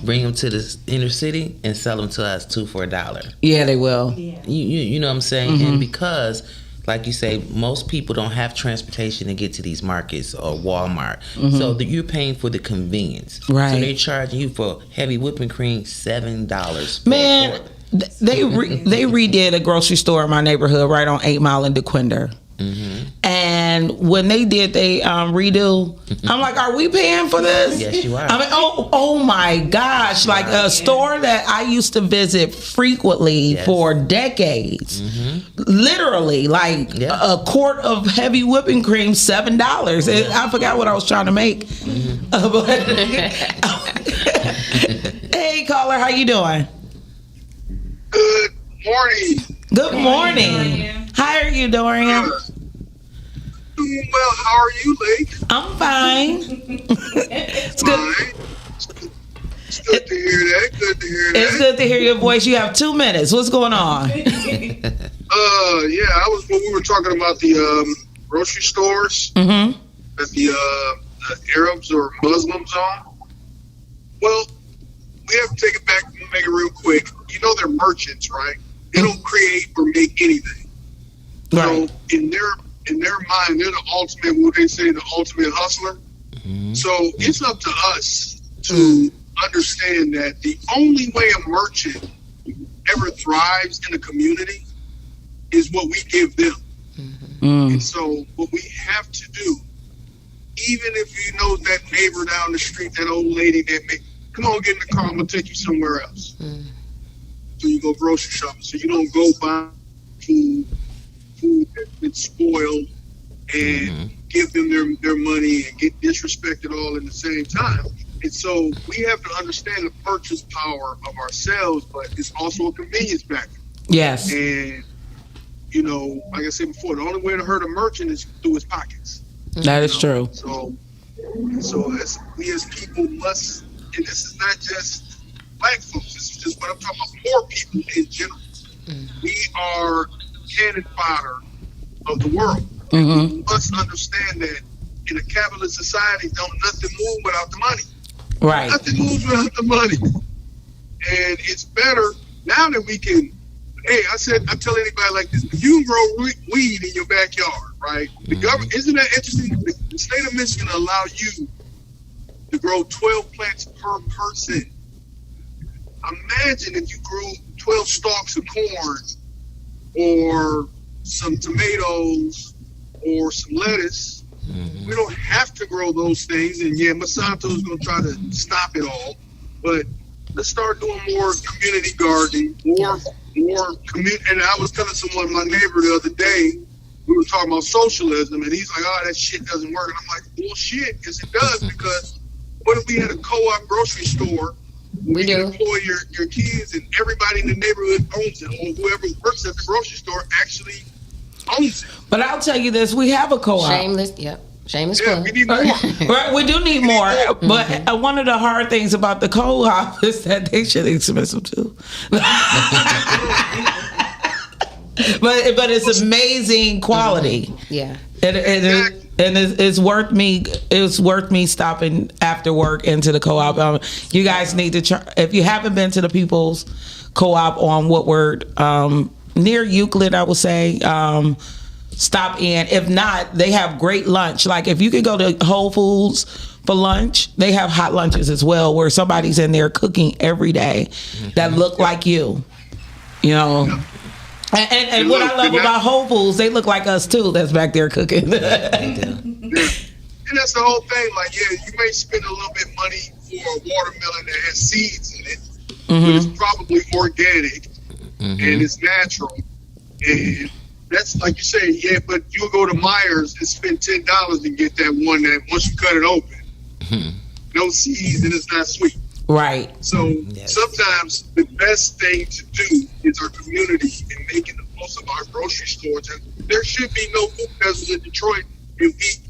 bring them to the inner city and sell them to us $2 for $1. Yeah, they will. You know what I'm saying? And because, like you say, most people don't have transportation to get to these markets or Walmart, so you're paying for the convenience. Right. So they're charging you for heavy whipping cream $7. Man, they redid a grocery store in my neighborhood right on 8 Mile in DeQuinder. And when they did they redo, I'm like, are we paying for this? Yes, you are. I mean, oh my gosh, like a store that I used to visit frequently for decades. Literally, like a quart of heavy whipping cream, $7. I forgot what I was trying to make. Hey, caller, how you doing? Good morning. Good morning. How are you, Dorian? Doing well. How are you, Lake? I'm fine. It's good. It's good to hear that. Good to hear that. It's good to hear your voice. You have 2 minutes. What's going on? Yeah, I was when we were talking about the grocery stores that the Arabs or Muslims own. Well, we have to take it back and make it real quick. You know they're merchants, right? They don't create or make anything. Right. So in their mind, they're the ultimate, what they say, the ultimate hustler. So it's up to us to understand that the only way a merchant ever thrives in a community is what we give them. And so what we have to do, even if you know that neighbor down the street, that old lady that come on, get in the car, I'm gonna take you somewhere else. So you go grocery shopping. So you don't go buy food that's been spoiled and give them their money and get disrespected all in the same time. And so we have to understand the purchase power of ourselves, but it's also a convenience factor. Yes. And, you know, like I said before, the only way to hurt a merchant is through his pockets. That is true. So as we as people must, and this is not just black folks, this is just what I'm talking about, poor people in general. We are cannon fodder of the world. We must understand that in a capitalist society, nothing move without the money. Right. Nothing moves without the money. And it's better now that we can, hey, I tell anybody like this, if you grow weed in your backyard, right? The government, isn't that interesting? The state of Michigan allow you to grow 12 plants per person. Imagine if you grew 12 stalks of corn or some tomatoes or some lettuce. We don't have to grow those things. And yeah, Monsanto's going to try to stop it all. But let's start doing more community gardening, more community. And I was telling someone, my neighbor the other day, we were talking about socialism, and he's like, oh, that shit doesn't work. And I'm like, bullshit, yes it does, because what if we had a co-op grocery store We can do. employ your kids, and everybody in the neighborhood owns it, or whoever works at the grocery store actually owns it. But I'll tell you this: we have a co-op. Shameless, yep. Shameless Yeah, plug. we need more. Right, we do need more, but one of the hard things about the co-op is that they should expensive too. but it's amazing quality. Yeah. And it's worth me. It's worth me stopping after work into the co-op. You guys need to try. If you haven't been to the People's Co-op on Woodward, near Euclid, I would say, stop in. If not, they have great lunch. Like if you could go to Whole Foods for lunch, they have hot lunches as well, where somebody's in there cooking every day that look like you. You know. And what I love about Whole Foods, they look like us too. That's back there cooking. They do. Yeah. And that's the whole thing. Like, yeah, you may spend a little bit of money for a watermelon that has seeds in it, but it's probably organic and it's natural. And that's like you say, yeah. But you'll go to Myers and spend $10 and get that one that once you cut it open, no seeds and it's not sweet. Right. So sometimes the best thing to do is our community and making the most of our grocery stores. And there should be no food deserts in Detroit if we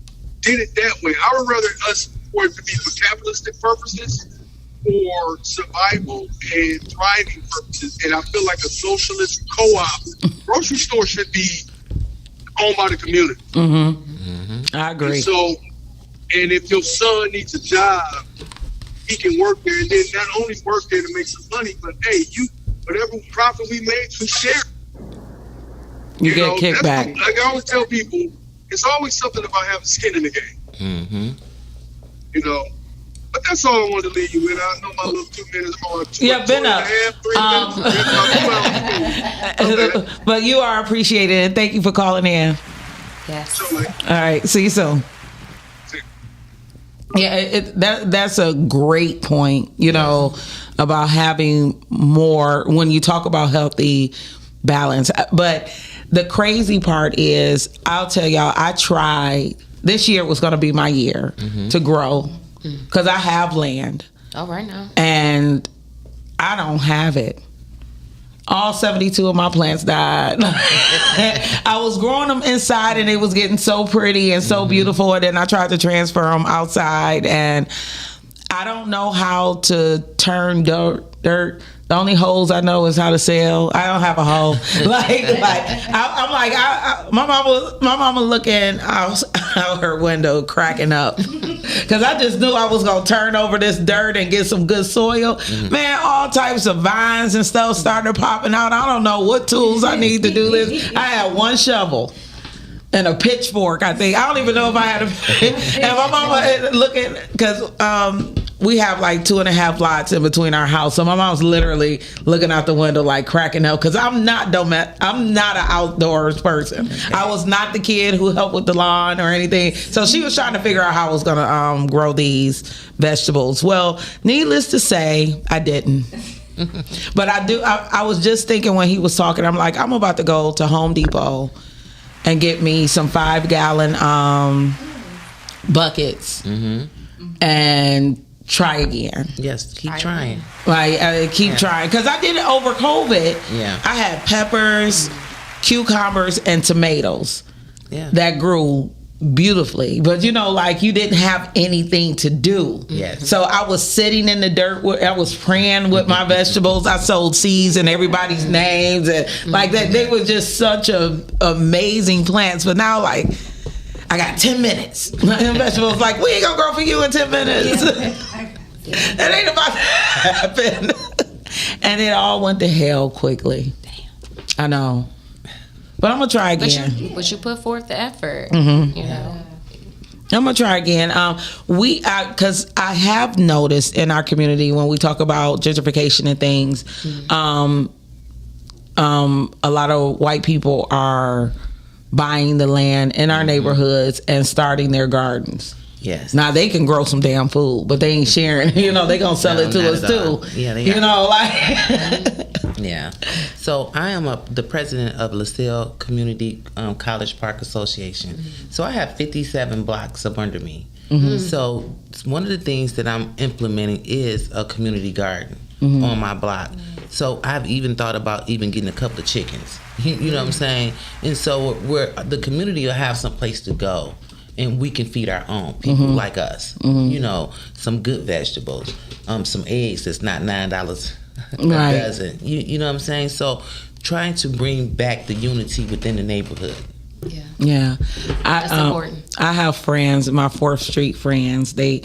did it that way. I would rather us for it to be for capitalistic purposes or survival and thriving purposes. And I feel like a socialist co-op grocery store should be owned by the community. I agree. And so, and if your son needs a job, he can work there, and then not only work there to make some money, but hey, whatever profit we made, we share. You get kickback. Like I always tell people, it's always something about having skin in the game. You know, but that's all I wanted to leave you with. I know my little 2 minutes. Been up. 3 minutes. But you are appreciated, and thank you for calling in. Yes. So, like, All right. See you soon. Yeah, that's a great point, you know, about having more when you talk about healthy balance. But the crazy part is, I'll tell y'all, I tried. This year was going to be my year to grow because I have land. Oh, right now. And I don't have it. All 72 of my plants died. I was growing them inside and it was getting so pretty and so beautiful. And then I tried to transfer them outside, and I don't know how to turn dirt. The only holes I know is how to sail. I don't have a hole. I'm like, my mama looking out her window cracking up. Because I just knew I was going to turn over this dirt and get some good soil. Man, all types of vines and stuff started popping out. I don't know what tools I need to do this. I had one shovel and a pitchfork, I think. I don't even know if I had a... And my mama looking... Because we have like 2.5 lots in between our house. So my mom's literally looking out the window like cracking up, because I'm not an outdoors person. I was not the kid who helped with the lawn or anything. So she was trying to figure out how I was going to grow these vegetables. Well, needless to say, I didn't. But I was just thinking when he was talking, I'm like, I'm about to go to Home Depot and get me some 5-gallon buckets and try again. Yes, keep trying. Like, keep trying. Because I did it over COVID. Yeah. I had peppers, cucumbers, and tomatoes that grew beautifully. But, you know, like, you didn't have anything to do. Yes. So I was sitting in the dirt. I was praying with my vegetables. I sold seeds and everybody's names. And like that. They were just such amazing plants. But now, like, I got 10 minutes. My vegetables like, we ain't gonna grow for you in 10 minutes. It ain't about to happen. And it all went to hell quickly. Damn. I know. But I'm gonna try again. But you put forth the effort. You know. I'm gonna try again. Because I have noticed in our community when we talk about gentrification and things, a lot of white people are buying the land in our neighborhoods and starting their gardens. Yes. Now they can grow some damn food, but they ain't sharing. You know, they gonna sell it to us too. Yeah, they you know, like. Yeah. So I am the president of LaSalle Community College Park Association. So I have 57 blocks up under me. So one of the things that I'm implementing is a community garden. on my block. So I've even thought about even getting a couple of chickens. You know what I'm saying? And so the community will have some place to go, and we can feed our own people like us. You know, some good vegetables, some eggs that's not $9 a dozen. You know what I'm saying? So trying to bring back the unity within the neighborhood. Yeah, That's important. I have friends, my 4th Street friends. They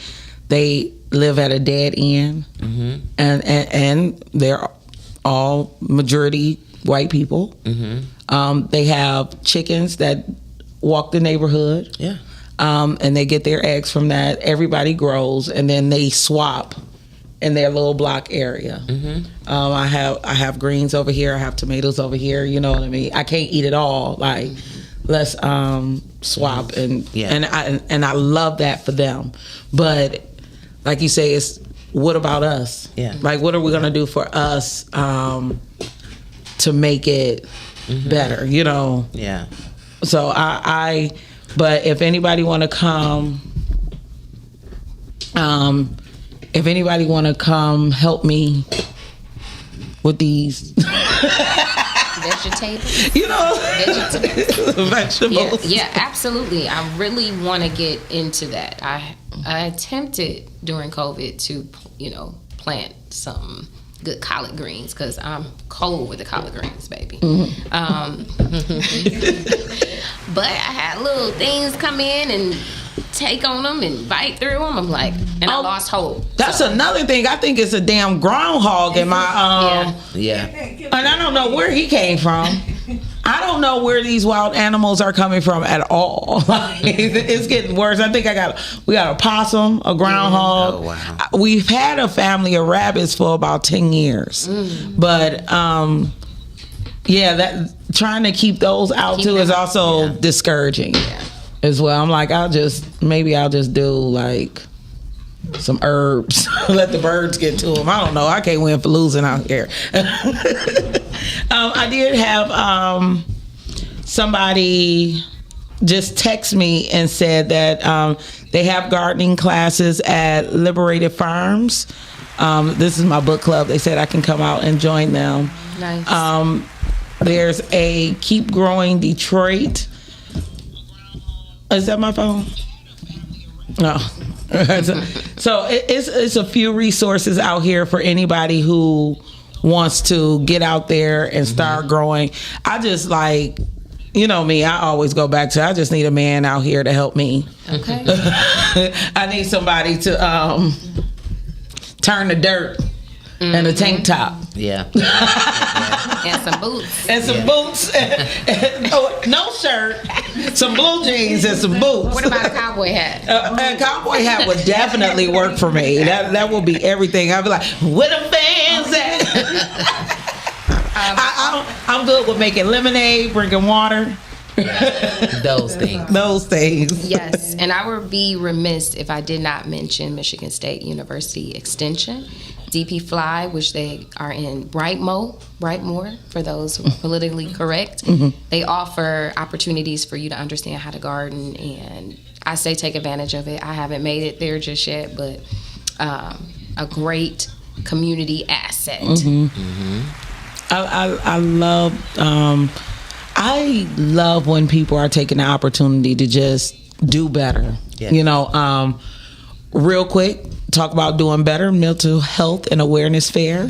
live at a dead end, and they're all majority white people. They have chickens that walk the neighborhood. And they get their eggs from that. Everybody grows, and then they swap in their little block area. I have greens over here. I have tomatoes over here. You know what I mean? I can't eat it all. Like, let's swap and I love that for them. But like you say, it's what about us? Like, what are we gonna do for us to make it better? You know? So but if anybody want to come, help me with these vegetables. You know, vegetables. Yeah, absolutely. I really want to get into that. I attempted during COVID to, plant some good collard greens because I'm cold with the collard greens, baby. But I had little things come in and take on them and bite through them. I'm like, and I lost hope. That's another thing. I think it's a damn groundhog in my and I don't know where he came from. I don't know where these wild animals are coming from at all. Like, it's getting worse. I think we got a possum, a groundhog. Oh, wow. We've had a family of rabbits for about 10 years. But that trying to keep those out too is also discouraging as well. I'm like, I'll just do like some herbs. Let the birds get to them. I don't know. I can't win for losing out here. I did have somebody just text me and said that they have gardening classes at Liberated Farms. This is my book club. They said I can come out and join them. Nice. There's a Keep Growing Detroit. Is that my phone? No. So it's a few resources out here for anybody who wants to get out there and start growing. I just like, me, I always go back to, I just need a man out here to help me. Okay. I need somebody to turn the dirt and a tank top. And some boots. And some boots. No shirt. Some blue jeans and some boots. What about a cowboy hat? A cowboy hat would definitely work for me. That will be everything. I'd be like, where the fans at? I'm good with making lemonade, drinking water. Those things. Yes, and I would be remiss if I did not mention Michigan State University Extension, DP Fly, which they are in Brightmoor, for those who are politically correct. They offer opportunities for you to understand how to garden, and I say take advantage of it. I haven't made it there just yet, but a great community asset. I love when people are taking the opportunity to just do better. Real quick, talk about doing better, mental health and awareness fair.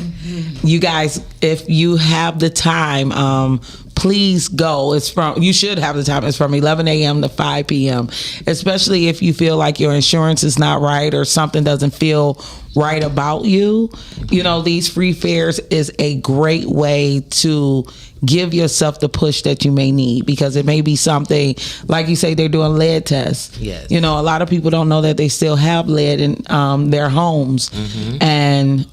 You guys, if you have the time, please go. You should have the time. It's from 11 a.m. to 5 p.m. Especially if you feel like your insurance is not right or something doesn't feel right about you. These free fairs is a great way to give yourself the push that you may need, because it may be something, like you say, they're doing lead tests. Yes. A lot of people don't know that they still have lead in their homes. And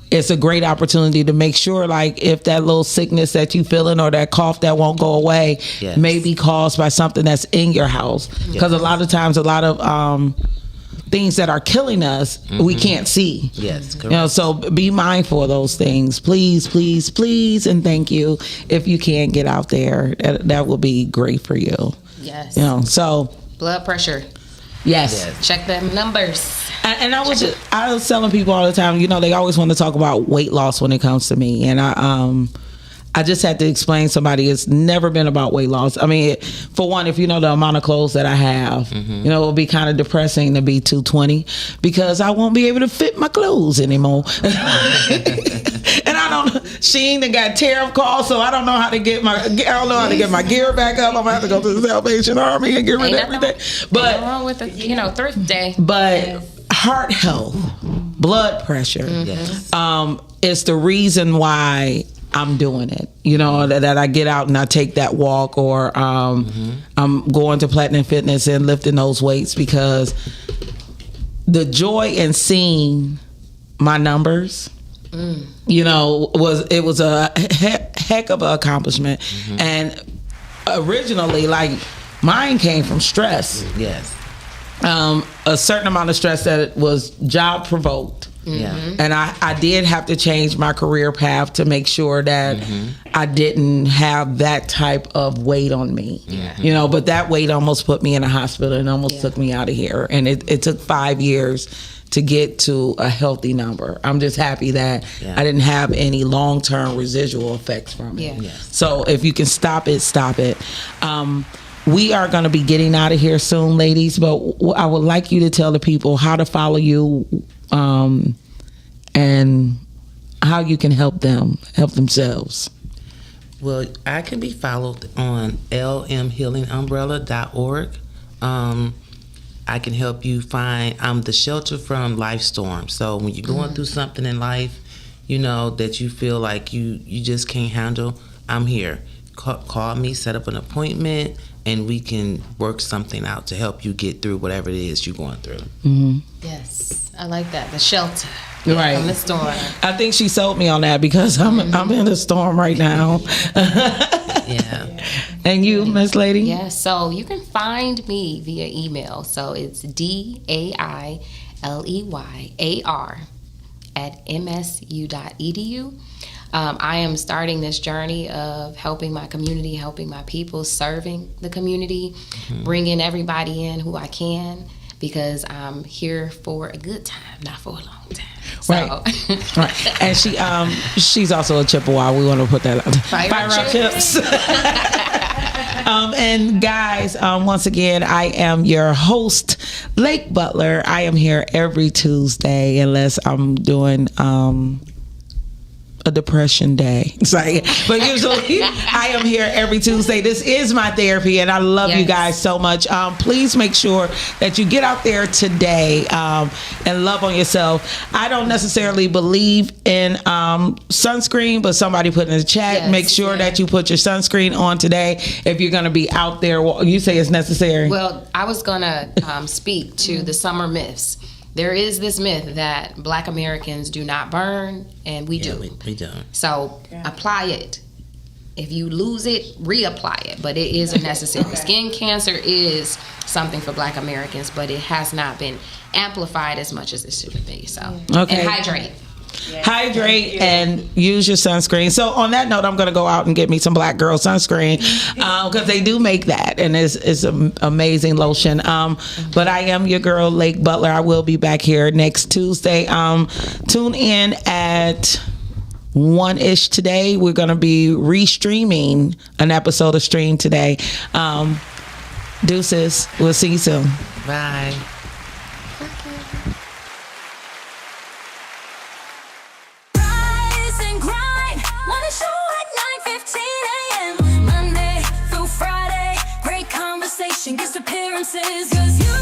it's a great opportunity to make sure, like, if that little sickness that you feeling or that cough that won't go away may be caused by something that's in your house. Because a lot of times, a lot of things that are killing us, we can't see. Yes, correct. So be mindful of those things. Please, please, please, and thank you. If you can get out there, that will be great for you. Yes. So blood pressure. Yes. Check them numbers. And I was telling people all the time, you know, they always want to talk about weight loss when it comes to me. And I just had to explain to somebody it's never been about weight loss. I mean, for one, if you know the amount of clothes that I have, you know, it'll be kind of depressing to be 220 because I won't be able to fit my clothes anymore. And I don't, Sheen done got tariff calls, so I don't know how to get my gear back up. I'm gonna have to go to the Salvation Army and get rid of everything. But ain't wrong with thrift day. But heart health, blood pressure, is the reason why I'm doing it. You know, that I get out and I take that walk, or I'm going to Platinum Fitness and lifting those weights, because the joy in seeing my numbers, you know, was a heck of an accomplishment. And originally, like, mine came from stress. Yes. A certain amount of stress that was job provoked. And I did have to change my career path to make sure that I didn't have that type of weight on me. You know, but that weight almost put me in a hospital and almost took me out of here. And it took 5 years to get to a healthy number. I'm just happy that I didn't have any long-term residual effects from it. So if you can stop it, stop it. We are going to be getting out of here soon, ladies, but I would like you to tell the people how to follow you, and how you can help themselves. Well, I can be followed on lmhealingumbrella.org. I can help you find, I'm the shelter from life storms. So when you're going through something in life, you know, that you feel like you just can't handle, I'm here. Call me, set up an appointment, and we can work something out to help you get through whatever it is you're going through. Yes, I like that. The shelter. Right. From the storm. I think she sold me on that, because I'm in a storm right now. And you, Miss Lady? Yeah, so you can find me via email. So it's daileyar@msu.edu. I am starting this journey of helping my community, helping my people, serving the community, bringing everybody in who I can, because I'm here for a good time, not for a long time. So. Right. And she's also a Chippewa. We want to put that out. Fire up chips. And guys, once again, I am your host, Lake Butler. I am here every Tuesday, unless I'm doing a depression day. But usually I am here every Tuesday. This is my therapy, and I love you guys so much. Please make sure that you get out there today and love on yourself. I don't necessarily believe in sunscreen, but somebody put in the chat, make sure that you put your sunscreen on today if you're going to be out there. You say it's necessary. Well, I was going to speak to the summer myths. There is this myth that Black Americans do not burn, and we do. We do. So apply it. If you lose it, reapply it. But it is a necessary. Skin cancer is something for Black Americans, but it has not been amplified as much as it should be. So, and hydrate. Hydrate and use your sunscreen. So on that note, I'm going to go out and get me some Black Girl sunscreen, because they do make that, and it's an amazing lotion. But I am your girl, Lake Butler. I will be back here next Tuesday. Tune in at 1-ish today. We're going to be restreaming an episode of Stream Today. Deuces. We'll see you soon. Bye. Monday through Friday, great conversation, guest appearances, 'cause you